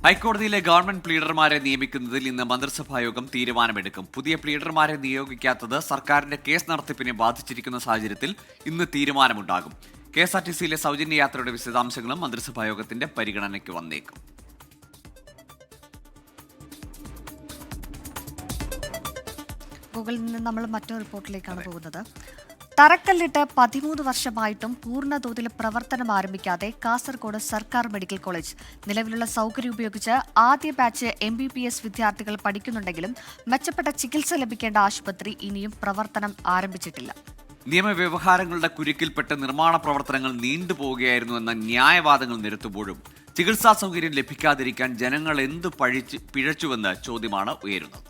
ഹൈക്കോടതിയിലെ ഗവൺമെന്റ് പ്ലീഡർമാരെ നിയമിക്കുന്നതിൽ ഇന്ന് മന്ത്രിസഭായോഗം തീരുമാനമെടുക്കും. പുതിയ പ്ലീഡർമാരെ നിയോഗിക്കാത്തത് സർക്കാരിന്റെ കേസ് നടത്തിപ്പിനെ ബാധിച്ചിരിക്കുന്ന സാഹചര്യത്തിൽ ഇന്ന് തീരുമാനമുണ്ടാകും. KSRTCയിലെ സൗജന്യ യാത്രയുടെ വിശദാംശങ്ങളും മന്ത്രിസഭായോഗത്തിന്റെ പരിഗണനയ്ക്ക് വന്നേക്കും. ഗൂഗിളിൽ നിന്ന് നമ്മൾ മറ്റൊരു റിപ്പോർട്ടിലേക്കാണ് പോകുന്നത്. തറക്കല്ലിട്ട് 13 വർഷമായിട്ടും പൂർണ്ണതോതിൽ പ്രവർത്തനം ആരംഭിക്കാതെ കാസർഗോഡ് സർക്കാർ മെഡിക്കൽ കോളേജ്. നിലവിലുള്ള സൗകര്യം ഉപയോഗിച്ച് ആദ്യ ബാച്ച് MBBS വിദ്യാർത്ഥികൾ പഠിക്കുന്നുണ്ടെങ്കിലും മെച്ചപ്പെട്ട ചികിത്സ ലഭിക്കേണ്ട ആശുപത്രി ഇനിയും പ്രവർത്തനം ആരംഭിച്ചിട്ടില്ല. നിയമവ്യവഹാരങ്ങളുടെ കുരുക്കിൽപ്പെട്ട് നിർമ്മാണ പ്രവർത്തനങ്ങൾ നീണ്ടുപോവുകയായിരുന്നുവെന്ന ന്യായവാദങ്ങൾ നിരത്തുമ്പോഴും ചികിത്സാ സൗകര്യം ലഭിക്കാതിരിക്കാൻ ജനങ്ങൾ എന്ത് പിഴച്ചുവെന്ന ചോദ്യമാണ് ഉയരുന്നത്.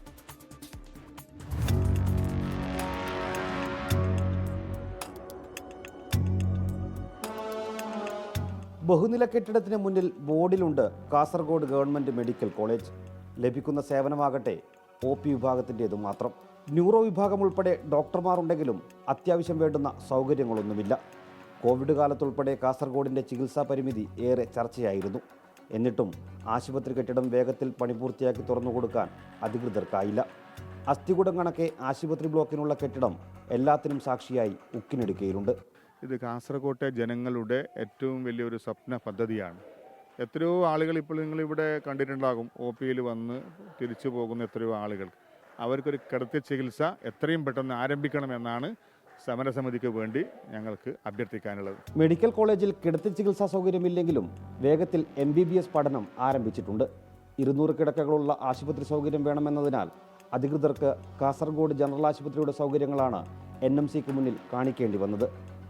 ബഹുനില കെട്ടിടത്തിന് മുന്നിൽ ബോർഡിലുണ്ട് കാസർഗോഡ് ഗവൺമെൻറ് മെഡിക്കൽ കോളേജ്. ലഭിക്കുന്ന സേവനമാകട്ടെ OP വിഭാഗത്തിൻ്റേതു മാത്രം. ന്യൂറോ വിഭാഗം ഉൾപ്പെടെ ഡോക്ടർമാരുണ്ടെങ്കിലും അത്യാവശ്യം വേണ്ടുന്ന സൗകര്യങ്ങളൊന്നുമില്ല. കോവിഡ് കാലത്തുൾപ്പെടെ കാസർഗോഡിൻ്റെ ചികിത്സാ പരിമിതി ഏറെ ചർച്ചയായിരുന്നു. എന്നിട്ടും ആശുപത്രി കെട്ടിടം വേഗത്തിൽ പണി പൂർത്തിയാക്കി തുറന്നുകൊടുക്കാൻ അധികൃതർക്കായില്ല. അസ്ഥികൂടം കണക്കെ ആശുപത്രി ബ്ലോക്കിനുള്ള കെട്ടിടം എല്ലാത്തിനും സാക്ഷിയായി ഉക്കിനെടുക്കയിലുണ്ട്. ഇത് കാസർഗോട്ടെ ജനങ്ങളുടെ ഏറ്റവും വലിയൊരു സ്വപ്ന പദ്ധതിയാണ്. എത്രയോ ആളുകൾ ഇപ്പോൾ നിങ്ങളിവിടെ കണ്ടിട്ടുണ്ടാകും. OPയിൽ വന്ന് തിരിച്ചു പോകുന്ന എത്രയോ ആളുകൾ. അവർക്കൊരു കിടത്തി ചികിത്സ എത്രയും പെട്ടെന്ന് ആരംഭിക്കണമെന്നാണ് സമരസമിതിക്ക് വേണ്ടി ഞങ്ങൾക്ക് അഭ്യർത്ഥിക്കാനുള്ളത്. മെഡിക്കൽ കോളേജിൽ കിടത്തി ചികിത്സാ സൗകര്യമില്ലെങ്കിലും വേഗത്തിൽ MBBS പഠനം ആരംഭിച്ചിട്ടുണ്ട്. 200 കിടക്കകളുള്ള ആശുപത്രി സൗകര്യം വേണമെന്നതിനാൽ അധികൃതർക്ക് കാസർഗോഡ് ജനറൽ ആശുപത്രിയുടെ സൗകര്യങ്ങളാണ് NMCക്ക് മുന്നിൽ കാണിക്കേണ്ടി വന്നത്.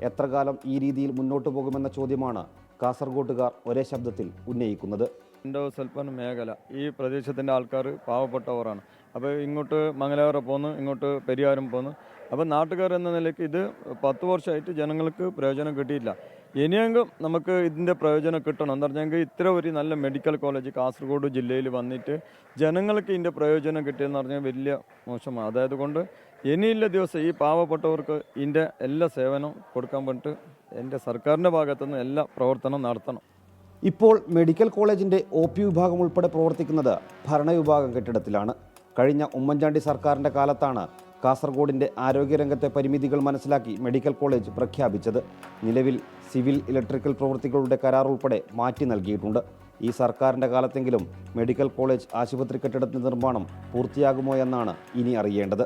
എത്ര കാലം ഈ രീതിയിൽ മുന്നോട്ട് പോകുമെന്ന ചോദ്യമാണ് കാസർഗോട്ടുകാർ ഒരേ ശബ്ദത്തിൽ ഉന്നയിക്കുന്നത്. എൻഡോസൾഫാൻ മേഖല ഈ പ്രദേശത്തിൻ്റെ ആൾക്കാർ പാവപ്പെട്ടവരാണ്. അപ്പോൾ ഇങ്ങോട്ട് മംഗലാപുരം പോന്നു, ഇങ്ങോട്ട് പെരിയാരം പോന്നു. അപ്പോൾ നാട്ടുകാർ എന്ന നിലയ്ക്ക് ഇത് 10 വർഷമായിട്ട് ജനങ്ങൾക്ക് പ്രയോജനം കിട്ടിയില്ല. ഇനിയെങ്കിലും നമുക്ക് ഇതിൻ്റെ പ്രയോജനം കിട്ടണം. എന്താ പറഞ്ഞെങ്കിൽ ഇത്ര ഒരു നല്ല മെഡിക്കൽ കോളേജ് കാസർഗോഡ് ജില്ലയിൽ വന്നിട്ട് ജനങ്ങൾക്ക് ഇതിൻ്റെ പ്രയോജനം കിട്ടിയെന്ന് പറഞ്ഞാൽ വലിയ മോശമാണ്. അതായത് കൊണ്ട് ഇനിയുള്ള ദിവസം ഈ പാവപ്പെട്ടവർക്ക് ഇതിൻ്റെ എല്ലാ സേവനവും കൊടുക്കാൻ വേണ്ടിയിട്ട് എൻ്റെ സർക്കാരിൻ്റെ ഭാഗത്തുനിന്ന് എല്ലാ പ്രവർത്തനം നടത്തണം. ഇപ്പോൾ മെഡിക്കൽ കോളേജിൻ്റെ OP വിഭാഗം ഉൾപ്പെടെ പ്രവർത്തിക്കുന്നത് ഭരണവിഭാഗം കെട്ടിടത്തിലാണ്. കഴിഞ്ഞ ഉമ്മൻചാണ്ടി സർക്കാരിൻ്റെ കാലത്താണ് കാസർഗോഡിൻ്റെ ആരോഗ്യരംഗത്തെ പരിമിതികൾ മനസ്സിലാക്കി മെഡിക്കൽ കോളേജ് പ്രഖ്യാപിച്ചത്. നിലവിൽ സിവിൽ ഇലക്ട്രിക്കൽ പ്രവൃത്തികളുടെ കരാർ ഉൾപ്പെടെ മാറ്റി നൽകിയിട്ടുണ്ട്. ഈ സർക്കാരിൻ്റെ കാലത്തെങ്കിലും മെഡിക്കൽ കോളേജ് ആശുപത്രി കെട്ടിടത്തിൻ്റെ നിർമ്മാണം പൂർത്തിയാകുമോ എന്നാണ് ഇനി അറിയേണ്ടത്.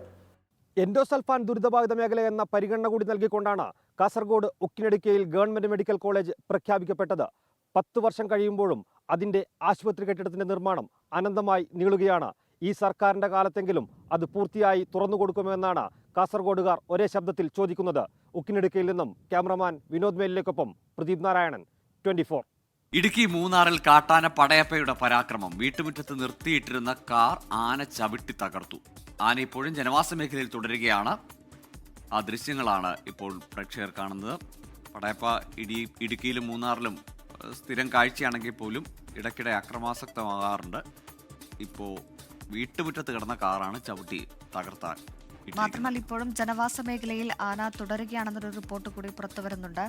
എൻഡോസൾഫാൻ ദുരിതബാധിത മേഖല എന്ന പരിഗണന കൂടി നൽകിക്കൊണ്ടാണ് കാസർഗോഡ് ഉക്കിനെടുക്കയിൽ ഗവൺമെൻറ് മെഡിക്കൽ കോളേജ് പ്രഖ്യാപിക്കപ്പെട്ടത്. 10 വർഷം കഴിയുമ്പോഴും അതിൻ്റെ ആശുപത്രി കെട്ടിടത്തിൻ്റെ നിർമ്മാണം അനന്തമായി നീളുകയാണ്. ഈ സർക്കാരിൻ്റെ കാലത്തെങ്കിലും അത് പൂർത്തിയായി തുറന്നു കൊടുക്കുമെന്നാണ് കാസർഗോഡുകാർ ഒരേ ശബ്ദത്തിൽ ചോദിക്കുന്നത്. ഉക്കിനെടുക്കയിൽ നിന്നും ക്യാമറമാൻ വിനോദ് മേലിലേക്കൊപ്പം പ്രദീപ് നാരായണൻ, 24. ഇടുക്കി മൂന്നാറിൽ കാട്ടാന പടയപ്പയുടെ പരാക്രമം. വീട്ടുമുറ്റത്ത് നിർത്തിയിട്ടിരുന്ന കാർ ആന ചവിട്ടി തകർത്തു. ആന ഇപ്പോഴും ജനവാസ മേഖലയിൽ തുടരുകയാണ്. ആ ദൃശ്യങ്ങളാണ് ഇപ്പോൾ പ്രേക്ഷകർ കാണുന്നത്. പടയപ്പ ഇടുക്കിയിലും മൂന്നാറിലും സ്ഥിരം കാഴ്ചയാണെങ്കിൽ പോലും ഇടയ്ക്കിടെ അക്രമാസക്തമാകാറുണ്ട്. ഇപ്പോൾ വീട്ടുമുറ്റത്ത് കിടന്ന കാറാണ് ചവിട്ടി തകർത്താൻ. മാത്രമല്ല ഇപ്പോഴും ജനവാസ മേഖലയിൽ ആന തുടരുകയാണെന്നൊരു റിപ്പോർട്ട് കൂടി പുറത്തു വരുന്നുണ്ട്.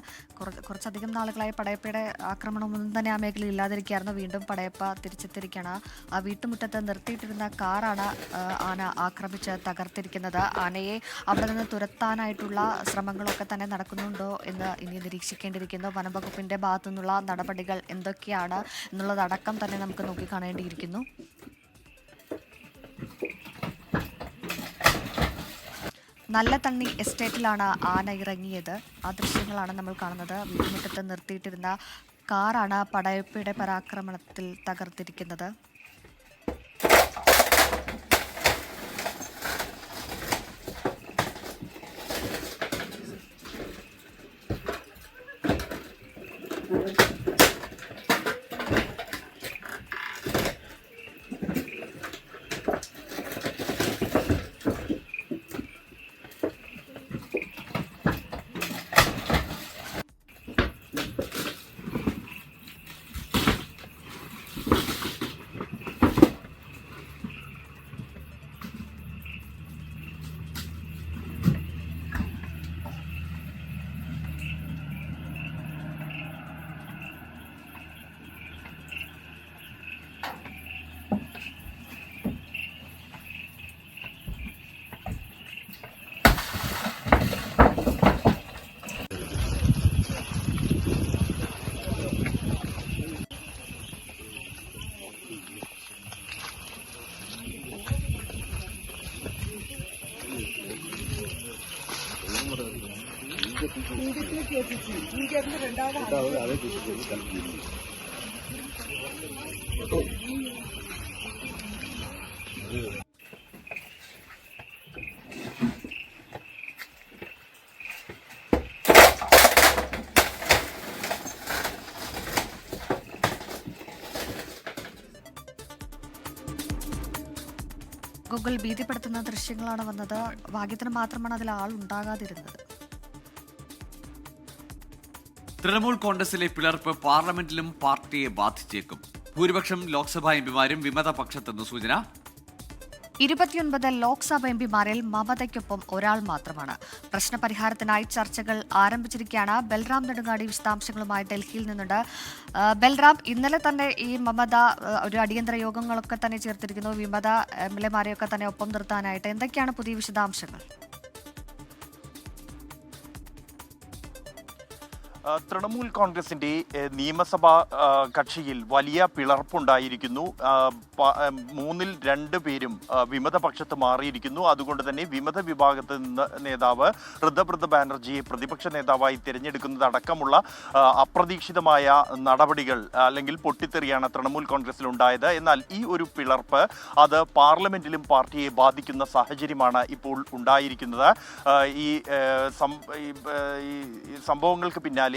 കുറച്ചധികം നാളുകളായി പടയപ്പയുടെ ആക്രമണമൊന്നും തന്നെ ആ മേഖലയിൽ ഇല്ലാതിരിക്കുകയായിരുന്നു. വീണ്ടും പടയപ്പ തിരിച്ചെത്തിയിരിക്കുകയാണ്. ആ വീട്ടുമുറ്റത്ത് നിർത്തിയിട്ടിരുന്ന കാറാണ് ആന ആക്രമിച്ച് തകർത്തിരിക്കുന്നത്. ആനയെ അവിടെ നിന്ന് തുരത്താനായിട്ടുള്ള ശ്രമങ്ങളൊക്കെ തന്നെ നടക്കുന്നുണ്ടോ എന്ന് ഇനി നിരീക്ഷിക്കേണ്ടിയിരിക്കുന്നു. വനംവകുപ്പിന്റെ ഭാഗത്തു നിന്നുള്ള നടപടികൾ എന്തൊക്കെയാണ് എന്നുള്ളതടക്കം തന്നെ നമുക്ക് നോക്കിക്കാണേണ്ടിയിരിക്കുന്നു. നല്ല തണ്ണി എസ്റ്റേറ്റിലാണ് ആന ഇറങ്ങിയത്. ആ ദൃശ്യങ്ങളാണ് നമ്മൾ കാണുന്നത്. വീട്ടുമുറ്റത്ത് നിർത്തിയിട്ടിരുന്ന കാറാണ് പടയപ്പയുടെ പരാക്രമണത്തിൽ തകർത്തിരിക്കുന്നത്. ഗൂഗിൾ ഭീതിപ്പെടുത്തുന്ന ദൃശ്യങ്ങളാണ് വന്നത്. ഭാഗ്യത്തിന് മാത്രമാണ് അതിൽ ആളുണ്ടാകാതിരുന്നത്. തൃണമൂൽ കോൺഗ്രസിലെ പിളർപ്പ് പാർലമെന്റിലും പാർട്ടിയെ ബാധിച്ചേക്കും. ഭൂരിപക്ഷം ലോക്സഭാ എംപിമാരും വിമത പക്ഷത്തെന്ന് സൂചന. 29 ലോക്സഭ എംപിമാരിൽ മമതയ്ക്കൊപ്പം ഒരാൾ മാത്രമാണ്. പ്രശ്നപരിഹാരത്തിനായി ചർച്ചകൾ ആരംഭിച്ചിരിക്കുകയാണ്. ബൽറാം നെടുങ്ങാടി വിശദാംശങ്ങളുമായി ഡൽഹിയിൽ നിന്നുണ്ട്. ബൽറാം, ഇന്നലെ തന്നെ ഈ മമത ഒരു അടിയന്തര യോഗങ്ങളൊക്കെ തന്നെ ചേർത്തിരിക്കുന്നു, വിമത എംഎൽഎമാരെയൊക്കെ തന്നെ ഒപ്പം നിർത്താനായിട്ട്. എന്തൊക്കെയാണ് പുതിയ വിശദാംശങ്ങൾ? തൃണമൂൽ കോൺഗ്രസിന്റെ നിയമസഭാ കക്ഷിയിൽ വലിയ പിളർപ്പുണ്ടായിരിക്കുന്നു. 3-2 പേരും വിമത പക്ഷത്ത് മാറിയിരിക്കുന്നു. അതുകൊണ്ട് തന്നെ വിമത വിഭാഗത്തിൽ നിന്ന് നേതാവ് ഋതബ്രത ബാനർജിയെ പ്രതിപക്ഷ നേതാവായി തിരഞ്ഞെടുക്കുന്നതടക്കമുള്ള അപ്രതീക്ഷിതമായ നടപടികൾ അല്ലെങ്കിൽ പൊട്ടിത്തെറിയാണ് തൃണമൂൽ കോൺഗ്രസിൽ ഉണ്ടായത്. എന്നാൽ ഈ ഒരു പിളർപ്പ് അത് പാർലമെന്റിലും പാർട്ടിയെ ബാധിക്കുന്ന സാഹചര്യമാണ് ഇപ്പോൾ ഉണ്ടായിരിക്കുന്നത്. ഈ സംഭവങ്ങൾക്ക് പിന്നാലെ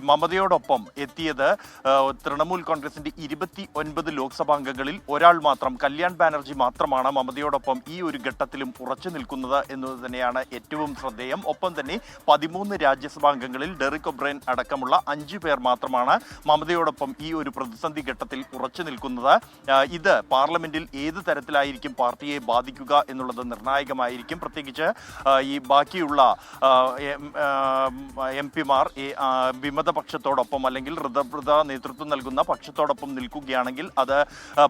മമതയോടൊപ്പം എത്തിയത് തൃണമൂൽ കോൺഗ്രസിന്റെ 29 ലോക്സഭാംഗങ്ങളിൽ ഒരാൾ മാത്രം, കല്യാൺ ബാനർജി മാത്രമാണ് മമതയോടൊപ്പം ഈ ഒരു ഘട്ടത്തിലും ഉറച്ചു നിൽക്കുന്നത് എന്നത് തന്നെയാണ് ഏറ്റവും ശ്രദ്ധേയം. ഒപ്പം തന്നെ 13 രാജ്യസഭാംഗങ്ങളിൽ ഡെറിക് ഒബ്രൈൻ അടക്കമുള്ള 5 പേർ മാത്രമാണ് മമതയോടൊപ്പം ഈ ഒരു പ്രതിസന്ധി ഘട്ടത്തിൽ ഉറച്ചു നിൽക്കുന്നത്. ഇത് പാർലമെന്റിൽ ഏത് തരത്തിലായിരിക്കും പാർട്ടിയെ ബാധിക്കുക എന്നുള്ളത് നിർണായകമായിരിക്കും. പ്രത്യേകിച്ച് ഈ ബാക്കിയുള്ള എംപിമാർ വിമത പക്ഷത്തോടൊപ്പം അല്ലെങ്കിൽ ഋതബ്രത നേതൃത്വം നൽകുന്ന പക്ഷത്തോടൊപ്പം നിൽക്കുകയാണെങ്കിൽ അത്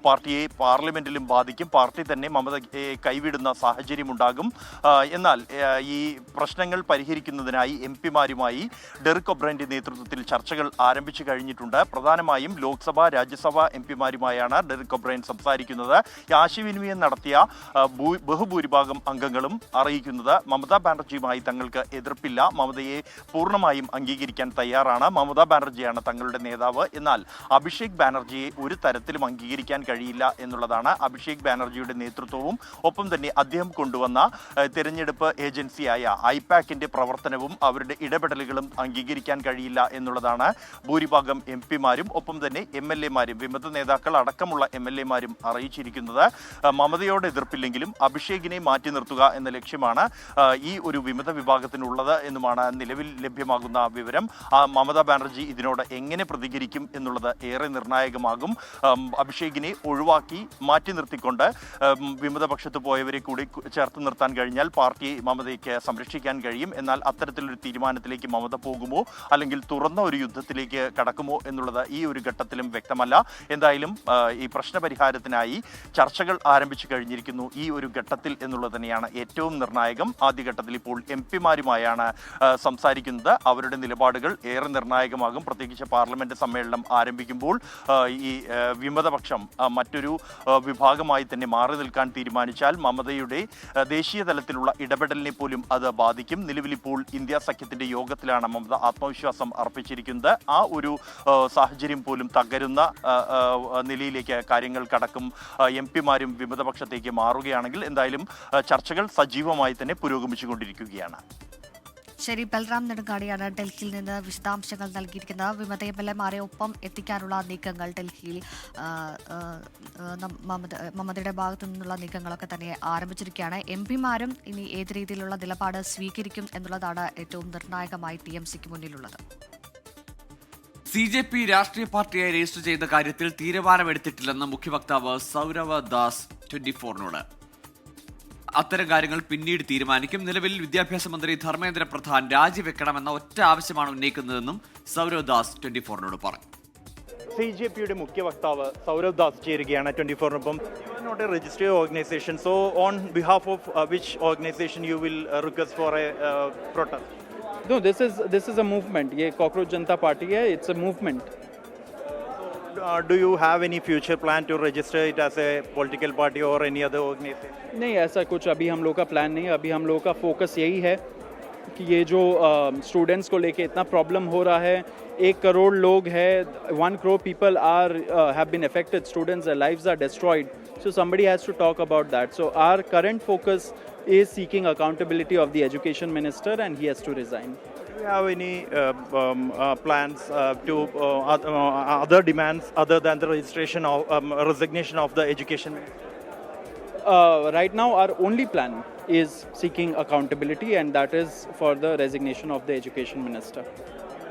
പാർട്ടിയെ പാർലമെന്റിലും ബാധിക്കും. പാർട്ടി തന്നെ മമതയെ കൈവിടുന്ന സാഹചര്യമുണ്ടാകും. എന്നാൽ ഈ പ്രശ്നങ്ങൾ പരിഹരിക്കുന്നതിനായി എംപിമാരുമായി ഡെറിക് ഒബ്രൈന്റെ നേതൃത്വത്തിൽ ചർച്ചകൾ ആരംഭിച്ചു കഴിഞ്ഞിട്ടുണ്ട്. പ്രധാനമായും ലോക്സഭ, രാജ്യസഭ എംപിമാരുമായാണ് ഡെറിക് ഒബ്രൈൻ സംസാരിക്കുന്നത്. ആശയവിനിമയം നടത്തിയ ബഹുഭൂരിഭാഗം അംഗങ്ങളും അറിയിക്കുന്നത് മമതാ ബാനർജിയുമായി തങ്ങൾക്ക് എതിർപ്പില്ല, മമതയെ പൂർണ്ണമായും അംഗീകരിക്കാൻ തയ്യാറാണ്, മമതാ ബാനർജിയാണ് തങ്ങളുടെ നേതാവ്. എന്നാൽ അഭിഷേക് ബാനർജിയെ ഒരു തരത്തിലും അംഗീകരിക്കാൻ കഴിയില്ല എന്നുള്ളതാണ്. അഭിഷേക് ബാനർജിയുടെ നേതൃത്വവും ഒപ്പം തന്നെ അദ്ദേഹം കൊണ്ടുവന്ന തെരഞ്ഞെടുപ്പ് ഏജൻസിയായ ഐപാക്കിന്റെ പ്രവർത്തനവും അവരുടെ ഇടപെടലുകളും അംഗീകരിക്കാൻ കഴിയില്ല എന്നുള്ളതാണ് ഭൂരിഭാഗം എംപിമാരും ഒപ്പം തന്നെ MLA-മാരും വിമത നേതാക്കൾ അടക്കമുള്ള MLA-മാരും അറിയിച്ചിരിക്കുന്നത്. മമതയോട് എതിർപ്പില്ലെങ്കിലും അഭിഷേകിനെ മാറ്റി നിർത്തുക എന്ന ലക്ഷ്യമാണ് ഈ ഒരു വിമത വിഭാഗത്തിനുള്ളത് എന്നുമാണ് നിലവിൽ ലഭ്യമാകുന്ന വിവരം. മമതാ ബാനർജി ഇതിനോട് എങ്ങനെ പ്രതികരിക്കും എന്നുള്ളത് ഏറെ നിർണായകമാകും. അഭിഷേകിനെ ഒഴിവാക്കി മാറ്റി നിർത്തിക്കൊണ്ട് വിമതപക്ഷത്ത് പോയവരെ കൂടി ചേർത്ത് നിർത്താൻ കഴിഞ്ഞാൽ പാർട്ടിയെ മമതയ്ക്ക് സംരക്ഷിക്കാൻ കഴിയും. എന്നാൽ അത്തരത്തിലൊരു തീരുമാനത്തിലേക്ക് മമത പോകുമോ അല്ലെങ്കിൽ തുറന്ന ഒരു യുദ്ധത്തിലേക്ക് കടക്കുമോ എന്നുള്ളത് ഈ ഒരു ഘട്ടത്തിലും വ്യക്തമല്ല. എന്തായാലും ഈ പ്രശ്നപരിഹാരത്തിനായി ചർച്ചകൾ ആരംഭിച്ചു കഴിഞ്ഞിരിക്കുന്നു ഈ ഒരു ഘട്ടത്തിൽ എന്നുള്ളത് തന്നെയാണ് ഏറ്റവും നിർണായകം. ആദ്യഘട്ടത്തിൽ ഇപ്പോൾ എംപിമാരുമായാണ് സംസാരിക്കുന്നത്. അവരുടെ നിലപാടുകൾ ഏറെ നിർണായകമാകും. പ്രത്യേകിച്ച് പാർലമെന്റ് സമ്മേളനം ആരംഭിക്കുമ്പോൾ ഈ വിമതപക്ഷം മറ്റൊരു വിഭാഗമായി തന്നെ മാറി നിൽക്കാൻ തീരുമാനിച്ചാൽ മമതയുടെ ദേശീയ തലത്തിലുള്ള ഇടപെടലിനെ പോലും അത് ബാധിക്കും. നിലവിലിപ്പോൾ ഇന്ത്യ സഖ്യത്തിന്റെ യോഗത്തിലാണ് മമത ആത്മവിശ്വാസം അർപ്പിച്ചിരിക്കുന്നത്. ആ ഒരു സാഹചര്യം പോലും തകരുന്ന നിലയിലേക്ക് കാര്യങ്ങൾ കടക്കും. എംപിമാരും വിമതപക്ഷത്തേക്ക് മാറുകയാണെങ്കിൽ എന്തായാലും ചർച്ചകൾ സജീവമായി തന്നെ പുരോഗമിച്ചുകൊണ്ടിരിക്കുകയാണ്. ശരി, ബൽറാം നെടുങ്ങാടിയാണ് ഡൽഹിയിൽ നിന്ന് വിശദാംശങ്ങൾ നൽകിയിരിക്കുന്നത്. വിമത MLA-മാരെ ഒപ്പം എത്തിക്കാനുള്ള നീക്കങ്ങൾ ഡൽഹിയിൽ മമതയുടെ ഭാഗത്തു നിന്നുള്ള നീക്കങ്ങളൊക്കെ തന്നെ ആരംഭിച്ചിരിക്കുകയാണ്. എംപിമാരും ഇനി ഏത് രീതിയിലുള്ള നിലപാട് സ്വീകരിക്കും എന്നുള്ളതാണ് ഏറ്റവും നിർണായകമായി TMCക്ക് മുന്നിലുള്ളത്. CJP രാഷ്ട്രീയ പാർട്ടിയായി രജിസ്റ്റർ ചെയ്ത കാര്യത്തിൽ തീരുമാനമെടുത്തിട്ടില്ലെന്ന് മുഖ്യവക്താവ് സൗരവ് ദാസ് 24-നോട്. അത്തരം കാര്യങ്ങൾ പിന്നീട് തീരുമാനിക്കും. നിലവിൽ വിദ്യാഭ്യാസ മന്ത്രി ധർമ്മേന്ദ്ര പ്രധാൻ രാജിവെക്കണമെന്ന ഒറ്റ ആവശ്യമാണ് ഉന്നയിക്കുന്നതെന്നും സൗരവ് ദാസ് 24-നോട് പറഞ്ഞു. CJPയുടെ മുഖ്യ വക്താവ് സൗരവ് ദാസ് ചേരുകയാണ് 24-നൊപ്പം. Not a registered organisation, so on behalf of which organisation you will request for a protest? No, this is a movement. ये कॉकरोच जनता पार्टी है. It's a movement. Do you have any future plan to register it as a political party or any other organization? नहीं, ऐसा कुछ अभी हम लोग का plan नहीं है. अभी हम लोग का फोकस यही है कि ये जो स्टूडेंट्स को लेके इतना प्रॉब्लम हो रहा है, 1 करोड़ लोग है, 1 crore people are have been affected, students, their lives are destroyed. So somebody has to talk about that. So our current focus is seeking accountability of the education minister, and he has to resign. Do you have any plans to other demands other than the resignation of the education minister? Right now, our only plan is seeking accountability, and that is for the resignation of the education minister.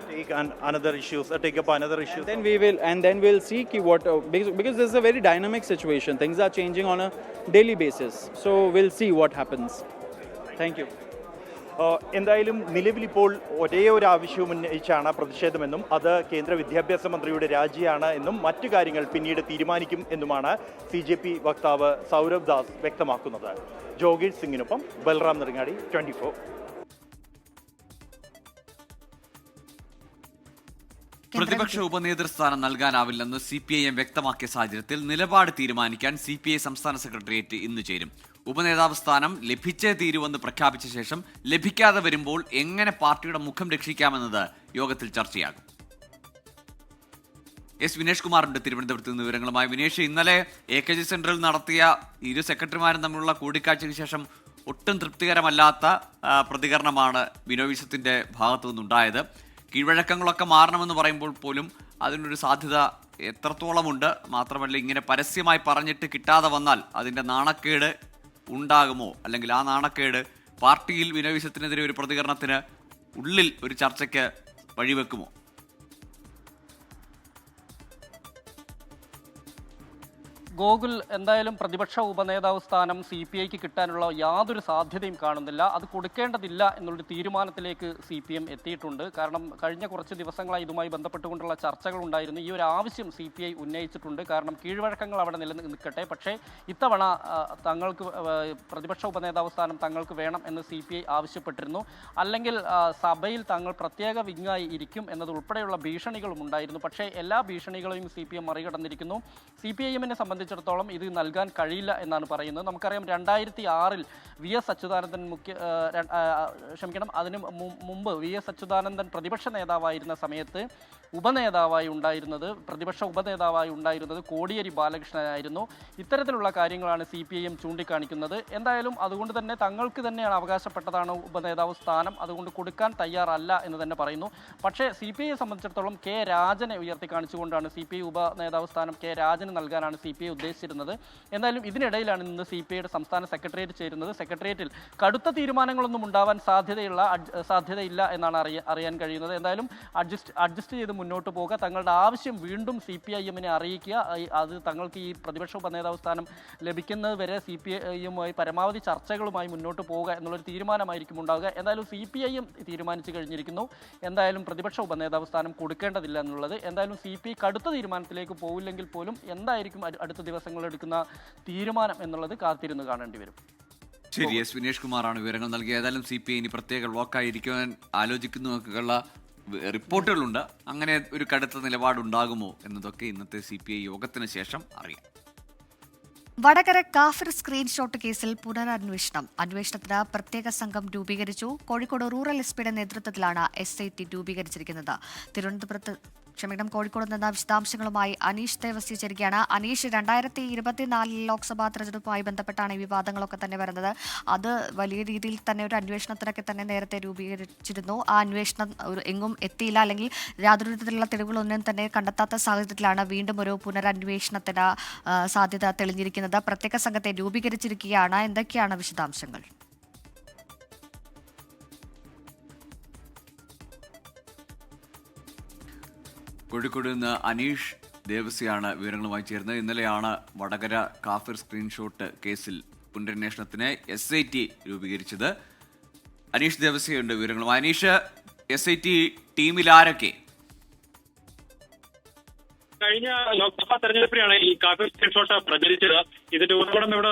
Take another issues, take up another issue. And then we'll see what because this is a very dynamic situation. Things are changing on a daily basis. So we'll see what happens. Thank you. എന്തായാലും നിലവിലിപ്പോൾ ഒരേ ഒരു ആവശ്യവും ഉന്നയിച്ചാണ് പ്രതിഷേധമെന്നും അത് കേന്ദ്ര വിദ്യാഭ്യാസ മന്ത്രിയുടെ രാജിയാണ് എന്നും മറ്റു കാര്യങ്ങൾ പിന്നീട് തീരുമാനിക്കും എന്നുമാണ് CJP വക്താവ് സൗരഭ് ദാസ് വ്യക്തമാക്കുന്നത്. ജോഗീഷ് സിംഗിനൊപ്പം ബൽറാം നെടുങ്ങാടി, 24. പ്രതിപക്ഷ ഉപനേതൃസ്ഥാനം നൽകാനാവില്ലെന്ന് CPIM വ്യക്തമാക്കിയ സാഹചര്യത്തിൽ നിലപാട് തീരുമാനിക്കാൻ CPI സംസ്ഥാന സെക്രട്ടേറിയറ്റ് ഇന്ന് ചേരും. ഉപനേതാവ് സ്ഥാനം ലഭിച്ചേ തീരുവെന്ന് പ്രഖ്യാപിച്ച ശേഷം ലഭിക്കാതെ വരുമ്പോൾ എങ്ങനെ പാർട്ടിയുടെ മുഖം രക്ഷിക്കാമെന്നത് യോഗത്തിൽ ചർച്ചയാകും. വിനേഷ് കുമാറിന്റെ തിരുവനന്തപുരത്ത് നിന്ന് വിവരങ്ങളുമായി. വിനേഷ്, ഇന്നലെ AKG സെന്ററിൽ നടത്തിയ ഇരു സെക്രട്ടറിമാരും തമ്മിലുള്ള കൂടിക്കാഴ്ചയ്ക്ക് ശേഷം ഒട്ടും തൃപ്തികരമല്ലാത്ത പ്രതികരണമാണ് ബിനോയ് വിശ്വത്തിന്റെ ഭാഗത്തു നിന്നുണ്ടായത്. കീഴ്വഴക്കങ്ങളൊക്കെ മാറണമെന്ന് പറയുമ്പോൾ പോലും അതിനൊരു സാധ്യത എത്രത്തോളമുണ്ട്? മാത്രമല്ല, ഇങ്ങനെ പരസ്യമായി പറഞ്ഞിട്ട് കിട്ടാതെ വന്നാൽ അതിൻ്റെ നാണക്കേട് ഉണ്ടാകുമോ? അല്ലെങ്കിൽ ആ നാണക്കേട് പാർട്ടിയിൽ ബിനോയ് വിശ്വത്തിനെതിരെ ഒരു പ്രതികരണത്തിന് ഉള്ളിൽ ഒരു ചർച്ചയ്ക്ക് വഴിവെക്കുമോ? ഗോകുൽ, എന്തായാലും പ്രതിപക്ഷ ഉപനേതാവ് സ്ഥാനം CPIക്ക് കിട്ടാനുള്ള യാതൊരു സാധ്യതയും കാണുന്നില്ല. അത് കൊടുക്കേണ്ടതില്ല എന്നുള്ളൊരു തീരുമാനത്തിലേക്ക് CPM എത്തിയിട്ടുണ്ട്. കാരണം കഴിഞ്ഞ കുറച്ച് ദിവസങ്ങളായി ഇതുമായി ബന്ധപ്പെട്ടുകൊണ്ടുള്ള ചർച്ചകൾ ഉണ്ടായിരുന്നു. ഈ ഒരു ആവശ്യം CPI ഉന്നയിച്ചിട്ടുണ്ട്. കാരണം കീഴ്വഴക്കങ്ങൾ അവിടെ നിൽക്കട്ടെ, പക്ഷേ ഇത്തവണ തങ്ങൾക്ക് പ്രതിപക്ഷ ഉപനേതാവ് സ്ഥാനം തങ്ങൾക്ക് വേണം എന്ന് CPI ആവശ്യപ്പെട്ടിരുന്നു. അല്ലെങ്കിൽ സഭയിൽ തങ്ങൾ പ്രത്യേക വിങ്ങായി ഇരിക്കും എന്നതുൾപ്പെടെയുള്ള ഭീഷണികളും ഉണ്ടായിരുന്നു. പക്ഷേ എല്ലാ ഭീഷണികളെയും CPM മറികടന്നിരിക്കുന്നു. CPIMനെ സംബന്ധിച്ചിടത്തോളം ഇത് നൽകാൻ കഴിയില്ല എന്നാണ് പറയുന്നത്. നമുക്കറിയാം 2006 VS അച്യുതാനന്ദൻ അതിന് മുമ്പ് VS അച്യുതാനന്ദൻ പ്രതിപക്ഷ നേതാവായിരുന്ന സമയത്ത് പ്രതിപക്ഷ ഉപനേതാവായി ഉണ്ടായിരുന്നത് കോടിയേരി ബാലകൃഷ്ണനായിരുന്നു. ഇത്തരത്തിലുള്ള കാര്യങ്ങളാണ് CPIM ചൂണ്ടിക്കാണിക്കുന്നത്. എന്തായാലും അതുകൊണ്ട് തന്നെ തങ്ങൾക്ക് തന്നെയാണ് അവകാശപ്പെട്ടതാണ് ഉപനേതാവ് സ്ഥാനം, അതുകൊണ്ട് കൊടുക്കാൻ തയ്യാറല്ല എന്ന് തന്നെ പറയുന്നു. പക്ഷേ CPIയെ സംബന്ധിച്ചിടത്തോളം K രാജനെ ഉയർത്തി കാണിച്ചുകൊണ്ടാണ് CPI ഉപനേതാവ് സ്ഥാനം K രാജന് നൽകാനാണ് CPI ഉദ്ദേശിച്ചിരുന്നത്. എന്തായാലും ഇതിനിടയിലാണ് ഇന്ന് CPIയുടെ സംസ്ഥാന സെക്രട്ടേറിയറ്റ് ചേരുന്നത്. സെക്രട്ടേറിയറ്റിൽ കടുത്ത തീരുമാനങ്ങളൊന്നും ഉണ്ടാവാൻ സാധ്യതയില്ല എന്നാണ് അറിയാൻ കഴിയുന്നത്. എന്തായാലും അഡ്ജസ്റ്റ് ചെയ്ത് മുന്നോട്ട് പോകുക, തങ്ങളുടെ ആവശ്യം വീണ്ടും CPIMനെ അറിയിക്കുക, അത് തങ്ങൾക്ക് ഈ പ്രതിപക്ഷ ഉപനേതാവ് സ്ഥാനം ലഭിക്കുന്നത് വരെ CPIയുമായി പരമാവധി ചർച്ചകളുമായി മുന്നോട്ട് പോവുക എന്നുള്ളൊരു തീരുമാനമായിരിക്കും ഉണ്ടാവുക. എന്തായാലും CPIM തീരുമാനിച്ചു കഴിഞ്ഞിരിക്കുന്നു എന്തായാലും പ്രതിപക്ഷ ഉപനേതാവ് സ്ഥാനം കൊടുക്കേണ്ടതില്ല എന്നുള്ളത്. എന്തായാലും CPI കടുത്ത തീരുമാനത്തിലേക്ക് പോവില്ലെങ്കിൽ പോലും എന്തായിരിക്കും അടുത്ത ദിവസങ്ങളിൽ എടുക്കുന്ന തീരുമാനം എന്നുള്ളത് കാത്തിരുന്ന് കാണേണ്ടി വരും. ശരി, വിനേഷ് കുമാറാണ് വിവരങ്ങൾ നൽകിയത്. ഏതായാലും CPI ഇനി പ്രത്യേക ബ്ലോക്കായിരിക്കാൻ ആലോചിക്കുന്നതൊക്കെയുള്ള റിപ്പോർട്ടുകളുണ്ട്. അങ്ങനെ ഒരു കടുത്ത നിലപാടുണ്ടാകുമോ എന്നതൊക്കെ ഇന്നത്തെ CPI യോഗത്തിന് ശേഷം അറിയാം. വടകര കാഫിർ സ്ക്രീൻഷോട്ട് കേസിൽ പുനരന്വേഷണം. അന്വേഷണത്തിന് പ്രത്യേക സംഘം രൂപീകരിച്ചു. കോഴിക്കോട് റൂറൽ SPയുടെ നേതൃത്വത്തിലാണ് SIT രൂപീകരിച്ചിരിക്കുന്നത്. കോഴിക്കോട് നിന്ന് വിശദാംശങ്ങളുമായി അനീഷ് ദേവസ്യ ചേരുകയാണ്. അനീഷ്, 2024 ലോക്സഭാ തെരഞ്ഞെടുപ്പുമായി ബന്ധപ്പെട്ടാണ് ഈ വിവാദങ്ങളൊക്കെ തന്നെ വരുന്നത്. അത് വലിയ രീതിയിൽ തന്നെ ഒരു അന്വേഷണത്തിനൊക്കെ തന്നെ നേരത്തെ രൂപീകരിച്ചിരുന്നു. ആ അന്വേഷണം എങ്ങും എത്തിയില്ല, അല്ലെങ്കിൽ യാതൊരു വിധത്തിലുള്ള തെളിവുകളൊന്നും തന്നെ കണ്ടെത്താത്ത സാഹചര്യത്തിലാണ് വീണ്ടും ഒരു പുനരന്വേഷണത്തിന് സാധ്യത തെളിഞ്ഞിരിക്കുന്നത്. പ്രത്യേക സംഘത്തെ രൂപീകരിച്ചിരിക്കുകയാണ്. എന്തൊക്കെയാണ് വിശദാംശങ്ങൾ? കോഴിക്കോട് നിന്ന് അനീഷ് ദേവസ്യാണ് വിവരങ്ങളുമായി ചേർന്നത്. ഇന്നലെയാണ് വടകര കാഫിർ സ്ക്രീൻഷോട്ട് കേസിൽ പുനരന്വേഷണത്തിന് SIT രൂപീകരിച്ചത്. അനീഷ് ദേവസ്യയുണ്ട് വിവരങ്ങളുമായി. അനീഷ്, SIT ടീമിൽ ആരൊക്കെ? കഴിഞ്ഞ ലോക്സഭാ തെരഞ്ഞെടുപ്പിലാണ് ഈ കാഫിർ സ്ക്രീൻഷോട്ട് പ്രചരിച്ചത്. ഇതിന്റെ ഉറവിടം എവിടെ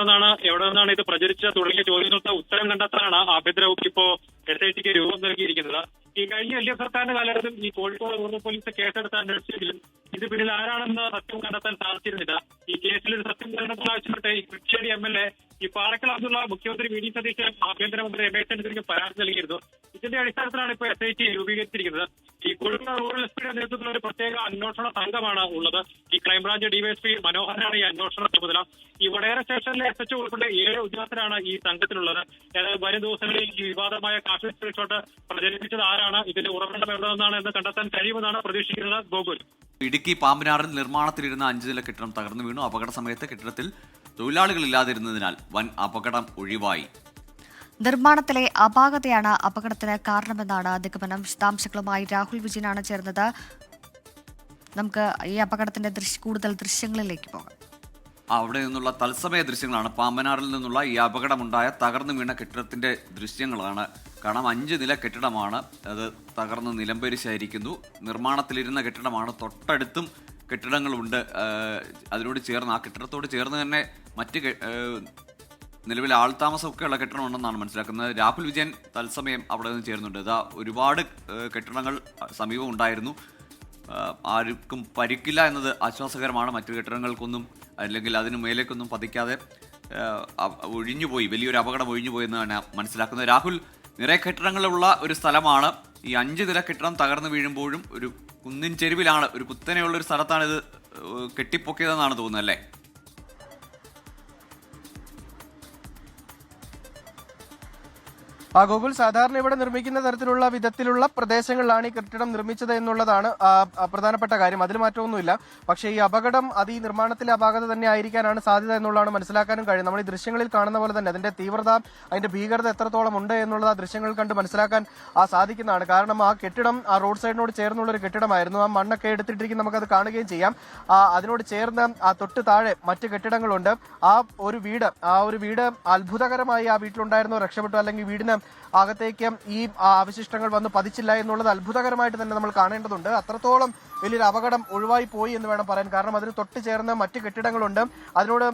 നിന്നാണ് ഇത് പ്രചരിച്ചത് തുടങ്ങിയ ചോദ്യങ്ങൾക്ക് ഉത്തരം കണ്ടെത്താനാണ് ആഭ്യന്തര വകുപ്പ് ഇപ്പോ SITക്ക് രൂപം നൽകിയിരിക്കുന്നത്. ഈ കഴിഞ്ഞ LDF സർക്കാരിന്റെ കാലഘട്ടത്തിൽ ഈ കോഴിക്കോട് റൂറൽ പോലീസ് കേസെടുത്ത് അന്വേഷിച്ചെങ്കിലും ഇത് പിന്നിൽ ആരാണെന്ന് സത്യം കണ്ടെത്താൻ സാധിച്ചിരുന്നില്ല. ഈ കേസിൽ ഒരു സത്യം കണ്ടെത്താൻ ആവശ്യപ്പെട്ട് ഈ കുറ്റ്യാടി MLA ഈ പാറക്കൽ അബ്ദുള്ള മുഖ്യമന്ത്രി വി ഡി സതീശൻ ആഭ്യന്തരമന്ത്രി രമേശ് ചെന്നിത്തലയ്ക്ക് പരാതി നൽകിയിരുന്നു. ഇതിന്റെ അടിസ്ഥാനത്തിലാണ് ഇപ്പോൾ SIT രൂപീകരിച്ചിരിക്കുന്നത്. ഈ കോഴിക്കോട് റൂറൽ എസ്പിയുടെ നേതൃത്വത്തിൽ ഒരു പ്രത്യേക അന്വേഷണ സംഘമാണ് ഉള്ളത്. ഈ ക്രൈംബ്രാഞ്ച് DYSP മനോഹരനാണ് ഈ അന്വേഷണ ചുമതല. ഈ വടകര സ്റ്റേഷനിലെ SHO ഉൾപ്പെടെ 7 ഉദ്യോഗസ്ഥരാണ് ഈ സംഘത്തിലുള്ളത്. വരും ദിവസങ്ങളിൽ ഈ വിവാദമായ കാശ്മീർ റിസോർട്ട് പ്രചരിപ്പിച്ചത് ആരാണ്, ഇതിന്റെ ഉറവിടം എവിടെന്നാണ് എന്ന് കണ്ടെത്താൻ കഴിയുമെന്നാണ് പ്രതീക്ഷിക്കുന്നത്. ഗോകുൽ. ഇടുക്കി പാമ്പനാറിൽ നിർമ്മാണത്തിലിരുന്ന 5 നില കെട്ടിടം തകർന്നു വീണു. അപകട സമയത്ത് കെട്ടിടത്തിൽ തൊഴിലാളികളില്ലാതിരുന്നതിനാൽ വൻ അപകടം ഒഴിവായി. നിർമ്മാണത്തിലെ അപാകതയാണ് അപകടത്തിന് കാരണമെന്നാണ് നിഗമനം. വിശദാംശങ്ങളുമായി രാഹുൽ വിജയനാണ് ചേർന്നത്. നമുക്ക് ഈ അപകടത്തിന്റെ കൂടുതൽ ദൃശ്യങ്ങളിലേക്ക് പോകാം. അവിടെ നിന്നുള്ള തത്സമയ ദൃശ്യങ്ങളാണ്. പാമ്പനാറിൽ നിന്നുള്ള ഈ അപകടമുണ്ടായ തകർന്നു വീണ കെട്ടിടത്തിന്റെ ദൃശ്യങ്ങളാണ്. കാരണം 5 നില കെട്ടിടമാണ്, അത് തകർന്ന് നിലംപരിശായിരിക്കുന്നു. നിർമ്മാണത്തിലിരുന്ന കെട്ടിടമാണ്. തൊട്ടടുത്തും കെട്ടിടങ്ങളുണ്ട്. അതിനോട് ചേർന്ന്, ആ കെട്ടിടത്തോട് ചേർന്ന് തന്നെ മറ്റ് നിലവിൽ ആൾതാമസമൊക്കെയുള്ള കെട്ടിടമുണ്ടെന്നാണ് മനസ്സിലാക്കുന്നത്. രാഹുൽ വിജയൻ തത്സമയം അവിടെ നിന്ന് ചേരുന്നുണ്ട്. ഇതാ ഒരുപാട് കെട്ടിടങ്ങൾ സമീപം ഉണ്ടായിരുന്നു. ആർക്കും പരിക്കില്ല എന്നത് ആശ്വാസകരമാണ്. മറ്റു കെട്ടിടങ്ങൾക്കൊന്നും അല്ലെങ്കിൽ അതിനു മേലേക്കൊന്നും പതിക്കാതെ ഒഴിഞ്ഞുപോയി, വലിയൊരു അപകടം ഒഴിഞ്ഞുപോയി എന്നാണ് മനസ്സിലാക്കുന്നത്. രാഹുൽ, നിറയെ കെട്ടിടങ്ങളുള്ള ഒരു സ്ഥലമാണ്. ഈ 5 നില കെട്ടിടം തകർന്നു വീഴുമ്പോഴും ഒരു കുന്നിൻ ചെരുവിലാണ്, ഒരു കുത്തനെയുള്ള ഒരു സ്ഥലത്താണ് ഇത് കെട്ടിപ്പൊക്കിയതെന്നാണ് തോന്നുന്നത്, അല്ലേ? ഗൂഗിൾ സാധാരണ ഇവിടെ നിർമ്മിക്കുന്ന തരത്തിലുള്ള വിധത്തിലുള്ള പ്രദേശങ്ങളിലാണ് ഈ കെട്ടിടം നിർമ്മിച്ചത് എന്നുള്ളതാണ് പ്രധാനപ്പെട്ട കാര്യം. അതിൽ മാറ്റമൊന്നുമില്ല. പക്ഷേ ഈ അപകടം അത് ഈ നിർമ്മാണത്തിലെ അപാകത തന്നെ ആയിരിക്കാനാണ് സാധ്യത എന്നുള്ളതാണ് മനസ്സിലാക്കാനും കഴിയും. നമ്മൾ ഈ ദൃശ്യങ്ങളിൽ കാണുന്ന പോലെ തന്നെ അതിന്റെ തീവ്രത, അതിന്റെ ഭീകരത എത്രത്തോളം ഉണ്ട് എന്നുള്ളത് ആ ദൃശ്യങ്ങൾ കണ്ട് മനസ്സിലാക്കാൻ സാധിക്കുന്നതാണ്. കാരണം ആ കെട്ടിടം ആ റോഡ് സൈഡിനോട് ചേർന്നുള്ള ഒരു കെട്ടിടമായിരുന്നു. ആ മണ്ണൊക്കെ എടുത്തിട്ടിരിക്കും, നമുക്കത് കാണുകയും ചെയ്യാം. അതിനോട് ചേർന്ന് ആ തൊട്ട് താഴെ മറ്റ് കെട്ടിടങ്ങളുണ്ട്. ആ ഒരു വീട് അത്ഭുതകരമായി ആ വീട്ടിലുണ്ടായിരുന്നവർ രക്ഷപ്പെട്ടു, അല്ലെങ്കിൽ വീടിന് അകത്തേക്ക് ഈ അവശിഷ്ടങ്ങൾ വന്ന് പതിച്ചില്ല എന്നുള്ളത് അത്ഭുതകരമായിട്ട് തന്നെ നമ്മൾ കാണേണ്ടതുണ്ട്. അത്രത്തോളം വലിയൊരു അപകടം ഒഴിവായി പോയി എന്ന് വേണം പറയാൻ. കാരണം അതിന് തൊട്ട് ചേർന്ന് മറ്റ് കെട്ടിടങ്ങളുണ്ട്. അതിനോട്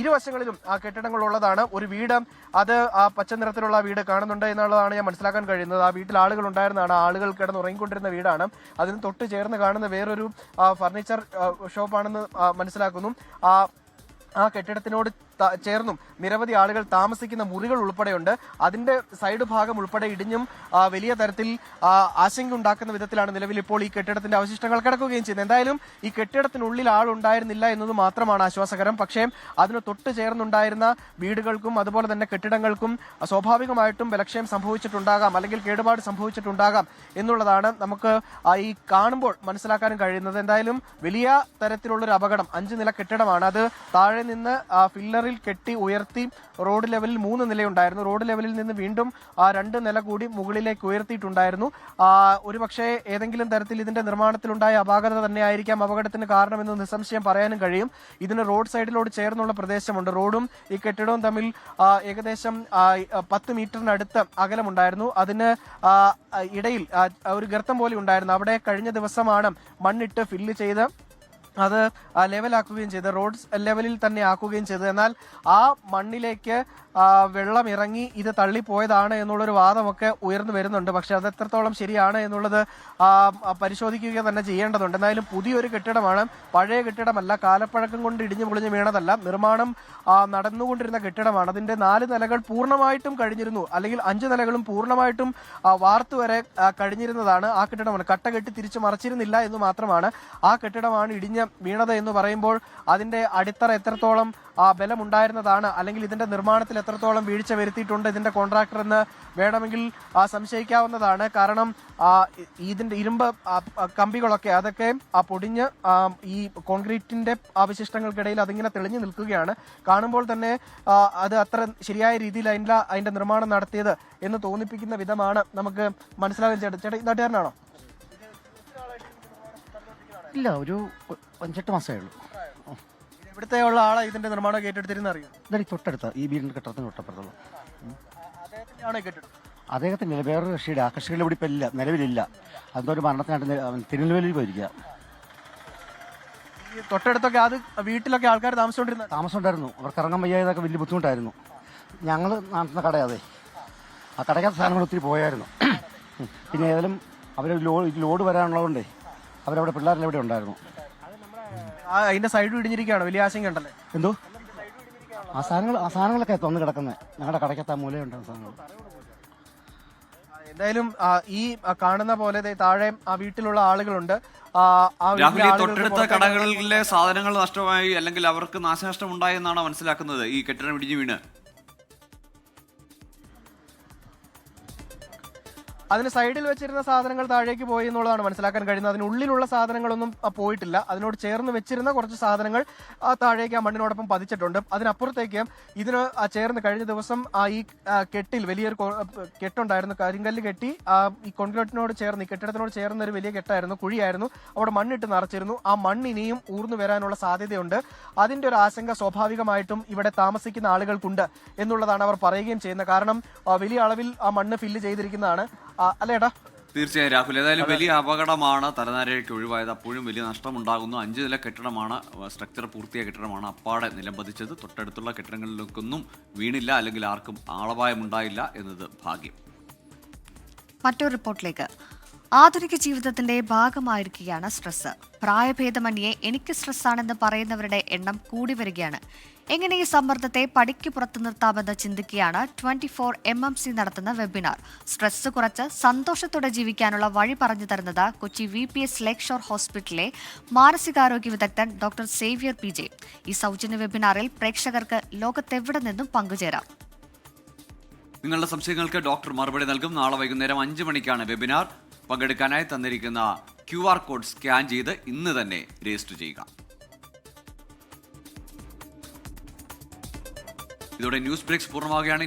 ഇരുവശങ്ങളിലും ആ കെട്ടിടങ്ങൾ ഉള്ളതാണ്. ഒരു വീട്, അത് ആ പച്ച നിറത്തിലുള്ള വീട് കാണുന്നുണ്ട് എന്നുള്ളതാണ് ഞാൻ മനസ്സിലാക്കാൻ കഴിയുന്നത്. ആ വീട്ടിൽ ആളുകൾ ഉണ്ടായിരുന്നതാണ്, ആളുകൾ കിടന്നുറങ്ങിക്കൊണ്ടിരുന്ന വീടാണ്. അതിന് തൊട്ട് ചേർന്ന് കാണുന്ന വേറൊരു ഫർണിച്ചർ ഷോപ്പാണെന്ന് മനസ്സിലാക്കുന്നു. ആ കെട്ടിടത്തിനോട് ചേർന്നും നിരവധി ആളുകൾ താമസിക്കുന്ന മുറികൾ ഉൾപ്പെടെയുണ്ട്. അതിന്റെ സൈഡ് ഭാഗം ഉൾപ്പെടെ ഇടിഞ്ഞും വലിയ തരത്തിൽ ആശങ്ക ഉണ്ടാക്കുന്ന വിധത്തിലാണ് നിലവിൽ ഇപ്പോൾ ഈ കെട്ടിടത്തിന്റെ അവശിഷ്ടങ്ങൾ കിടക്കുകയും ചെയ്യുന്നത്. എന്തായാലും ഈ കെട്ടിടത്തിനുള്ളിൽ ആളുണ്ടായിരുന്നില്ല എന്നത് മാത്രമാണ് ആശ്വാസകരം. പക്ഷേ അതിന് തൊട്ട് ചേർന്നുണ്ടായിരുന്ന വീടുകൾക്കും അതുപോലെ തന്നെ കെട്ടിടങ്ങൾക്കും സ്വാഭാവികമായിട്ടും ബലക്ഷയം സംഭവിച്ചിട്ടുണ്ടാകാം, അല്ലെങ്കിൽ കേടുപാട് സംഭവിച്ചിട്ടുണ്ടാകാം എന്നുള്ളതാണ് നമുക്ക് ഈ കാണുമ്പോൾ മനസ്സിലാക്കാനും കഴിയുന്നത്. എന്തായാലും വലിയ തരത്തിലുള്ളൊരു അപകടം. 5 നില കെട്ടിടമാണ്. അത് താഴെ നിന്ന് ഫില്ലറിൽ കെട്ടി ഉയർത്തി റോഡ് ലെവലിൽ 3 നിലയുണ്ടായിരുന്നു. റോഡ് ലെവലിൽ നിന്ന് വീണ്ടും 2 നില കൂടി മുകളിലേക്ക് ഉയർത്തിയിട്ടുണ്ടായിരുന്നു. ഒരുപക്ഷെ ഏതെങ്കിലും തരത്തിൽ ഇതിന്റെ നിർമ്മാണത്തിലുണ്ടായ അപാകത തന്നെയായിരിക്കാം അപകടത്തിന് കാരണമെന്ന് നിസ്സംശയം പറയാനും കഴിയും. ഇതിന് റോഡ് സൈഡിലോട് ചേർന്നുള്ള പ്രദേശമുണ്ട്. റോഡും ഈ കെട്ടിടവും തമ്മിൽ ഏകദേശം 10 മീറ്ററിനടുത്ത് അകലമുണ്ടായിരുന്നു. അതിന് ഇടയിൽ ഒരു ഗർത്തം പോലെ ഉണ്ടായിരുന്നു. അവിടെ കഴിഞ്ഞ ദിവസമാണ് മണ്ണിട്ട് ഫില്ല് ചെയ്ത് അത് ലെവലാക്കുകയും ചെയ്ത്, റോഡ് ലെവലിൽ തന്നെ ആക്കുകയും ചെയ്തത്. എന്നാൽ ആ മണ്ണിലേക്ക് വെള്ളം ഇറങ്ങി ഇത് തള്ളിപ്പോയതാണ് എന്നുള്ളൊരു വാദമൊക്കെ ഉയർന്നു വരുന്നുണ്ട്. പക്ഷെ അത് എത്രത്തോളം ശരിയാണ് എന്നുള്ളത് പരിശോധിക്കുക തന്നെ ചെയ്യേണ്ടതുണ്ട്. എന്തായാലും പുതിയൊരു കെട്ടിടമാണ്, പഴയ കെട്ടിടമല്ല, കാലപ്പഴക്കം കൊണ്ട് ഇടിഞ്ഞു പൊളിഞ്ഞു വീണതല്ല. നിർമ്മാണം നടന്നുകൊണ്ടിരുന്ന കെട്ടിടമാണ്. അതിന്റെ 4 നിലകൾ പൂർണ്ണമായിട്ടും കഴിഞ്ഞിരുന്നു, അല്ലെങ്കിൽ 5 നിലകളും പൂർണ്ണമായിട്ടും വാർത്തു വരെ കഴിഞ്ഞിരുന്നതാണ് ആ കെട്ടിടമാണ്. കട്ട കെട്ടി തിരിച്ചു മറച്ചിരുന്നില്ല എന്ന് മാത്രമാണ്. ആ കെട്ടിടമാണ് ഇടിഞ്ഞ് വീണത് എന്ന് പറയുമ്പോൾ അതിന്റെ അടിത്തറ എത്രത്തോളം ബലമുണ്ടായിരുന്നതാണ്, അല്ലെങ്കിൽ ഇതിന്റെ നിർമ്മാണത്തിൽ എത്രത്തോളം വീഴ്ച വരുത്തിയിട്ടുണ്ട് ഇതിന്റെ കോൺട്രാക്ടർ എന്ന് വേണമെങ്കിൽ സംശയിക്കാവുന്നതാണ്. കാരണം ഇതിന്റെ ഇരുമ്പ് കമ്പികളൊക്കെ അതൊക്കെ പൊടിഞ്ഞ് ഈ കോൺക്രീറ്റിന്റെ അവശിഷ്ടങ്ങൾക്കിടയിൽ അതിങ്ങനെ തെളിഞ്ഞു നിൽക്കുകയാണ്. കാണുമ്പോൾ തന്നെ അത് അത്ര ശരിയായ രീതിയിൽ അതിന്റെ നിർമ്മാണം നടത്തിയത് എന്ന് തോന്നിപ്പിക്കുന്ന വിധമാണ് നമുക്ക് മനസ്സിലാകുന്നത്. ചേട്ടാ ഈ നാട്ടുകാരനാണോ? ഇല്ല, ഒരു 5-8 മാസമേ ഉള്ളൂ. ഇവിടുത്തെ ഉള്ള ആളെ ഇതിന്റെ നിർമ്മാണം ഏറ്റെടുത്തിരുന്ന അറിയാം? ഇതായി തൊട്ടടുത്ത ഈ വീടിന്റെ കെട്ടിടത്തിന് തൊട്ടപ്പുറത്തുള്ളൂ. അദ്ദേഹത്തിനില്ല, വേറൊരു കക്ഷിയുടെ. ആ കക്ഷികൾ ഇവിടെ ഇപ്പം ഇല്ല, നിലവിലില്ല. അതൊരു മരണത്തിനായിട്ട് തിരുനെൽവേലിയിൽ പോയിരിക്കുക. ഈ തൊട്ടടുത്തൊക്കെ അത് വീട്ടിലൊക്കെ ആൾക്കാർ താമസമുണ്ടായിരുന്നു. അവർക്ക് ഇറങ്ങാൻ വയ്യാതൊക്കെ വലിയ ബുദ്ധിമുട്ടായിരുന്നു. ഞങ്ങൾ നടത്തുന്ന കട അതെ, ആ കടയ്ക്കകത്ത് സാധനങ്ങൾ ഒത്തിരി പോയായിരുന്നു. പിന്നെ ഏതായാലും അവർ ലോഡ് വരാനുള്ളതുകൊണ്ടേ അവരവിടെ പിള്ളേരെല്ലാം ഇവിടെ ഉണ്ടായിരുന്നു. അതിന്റെ സൈഡ് ഇടിഞ്ഞിരിക്കുകയാണ്, വലിയ ആശങ്കയുണ്ടല്ലേ? എന്തോ ആ സാധനങ്ങളൊക്കെ തുറന്ന് കിടക്കുന്നത് ഞങ്ങളുടെ കടയ്ക്കകത്ത് ആ മൂലയുണ്ടാകുന്ന സാധനങ്ങൾ. എന്തായാലും ഈ കാണുന്ന പോലെ താഴെ ആ വീട്ടിലുള്ള ആളുകളുണ്ട്. രാഹുൽ, തൊട്ടടുത്ത കടകളിലെ സാധനങ്ങൾ നഷ്ടമായി അല്ലെങ്കിൽ അവർക്ക് നാശനഷ്ടം ഉണ്ടായി എന്നാണ് മനസ്സിലാക്കുന്നത് ഈ കെട്ടിടം ഇടിഞ്ഞു വീണ്. അതിന് സൈഡിൽ വെച്ചിരുന്ന സാധനങ്ങൾ താഴേക്ക് പോയി എന്നുള്ളതാണ് മനസ്സിലാക്കാൻ കഴിയുന്നത്. അതിനുള്ളിലുള്ള സാധനങ്ങളൊന്നും പോയിട്ടില്ല. അതിനോട് ചേർന്ന് വെച്ചിരുന്ന കുറച്ച് സാധനങ്ങൾ താഴേക്ക് ആ മണ്ണിനോടൊപ്പം പതിച്ചിട്ടുണ്ട്. അതിനപ്പുറത്തേക്ക് ഇതിന് ചേർന്ന് കഴിഞ്ഞ ദിവസം ഈ കെട്ടിൽ വലിയൊരു കെട്ടുണ്ടായിരുന്നു, കരിങ്കല്ല് കെട്ടി ഈ കോൺക്രീറ്റിനോട് ചേർന്ന്, ഈ കെട്ടിടത്തിനോട് ചേർന്ന ഒരു വലിയ കെട്ടായിരുന്നു, കുഴിയായിരുന്നു. അവിടെ മണ്ണിട്ട് നിറച്ചിരുന്നു. ആ മണ്ണ് ഇനിയും ഊർന്നു വരാനുള്ള സാധ്യതയുണ്ട്. അതിന്റെ ഒരു ആശങ്ക സ്വാഭാവികമായിട്ടും ഇവിടെ താമസിക്കുന്ന ആളുകൾക്കുണ്ട് എന്നുള്ളതാണ് അവർ പറയുകയും ചെയ്യുന്നത്. കാരണം വലിയ അളവിൽ ആ മണ്ണ് ഫില്ല് ചെയ്തിരിക്കുന്നതാണ്. അല്ലേടാ? തീർച്ചയായും രാഹുൽ, ഏതായാലും വലിയ അപകടമാണ് തലനാരിഴയ്ക്ക് ഒഴിവായത്. അപ്പോഴും വലിയ നഷ്ടമുണ്ടാകുന്നു. 5 നില കെട്ടിടമാണ്, സ്ട്രക്ചർ പൂർത്തിയായ കെട്ടിടമാണ് അപ്പാടെ നിലം പതിച്ചത്. തൊട്ടടുത്തുള്ള കെട്ടിടങ്ങളിലേക്കൊന്നും വീണില്ല, അല്ലെങ്കിൽ ആർക്കും ആളപായമുണ്ടായില്ല എന്നത് ഭാഗ്യം. മറ്റൊരു റിപ്പോർട്ടിലേക്ക്. ആധുനിക ജീവിതത്തിന്റെ ഭാഗമായിരിക്കുകയാണ് സ്ട്രെസ്. പ്രായഭേദമന്യേ എനിക്ക് സ്ട്രെസ്സാണെന്ന് പറയുന്നവരുടെ എണ്ണം കൂടി വരികയാണ്. എങ്ങനെ ഈ സമ്മർദ്ദത്തെ പടിക്ക് പുറത്തു നിർത്താമെന്ന് ചിന്തിക്കുകയാണ് 24 MMC നടത്തുന്ന വെബിനാർ. സ്ട്രെസ് കുറച്ച് സന്തോഷത്തോടെ ജീവിക്കാനുള്ള വഴി പറഞ്ഞു തരുന്നത് കൊച്ചി VPS ലേക്ക് ഷോർ ഹോസ്പിറ്റലിലെ മാനസികാരോഗ്യ വിദഗ്ധൻ ഡോക്ടർ സേവ്യർ PJ. ഈ സൗജന്യ വെബിനാറിൽ പ്രേക്ഷകർക്ക് ലോകത്തെവിടെ നിന്നും പങ്കുചേരാം. നിങ്ങളുടെ സംശയങ്ങൾക്ക് ഡോക്ടർ മറുപടി നൽകും. നാളെ വൈകുന്നേരം 5 മണിക്കാണ് വെബിനാർ. പങ്കെടുക്കാനായി തന്നിരിക്കുന്ന QR കോഡ് സ്കാൻ ചെയ്ത് ഇന്ന് തന്നെ രജിസ്റ്റർ ചെയ്യുക. ഇതോടെ ന്യൂസ് ബ്രേക്സ് പൂർണ്ണമാവുകയാണ്.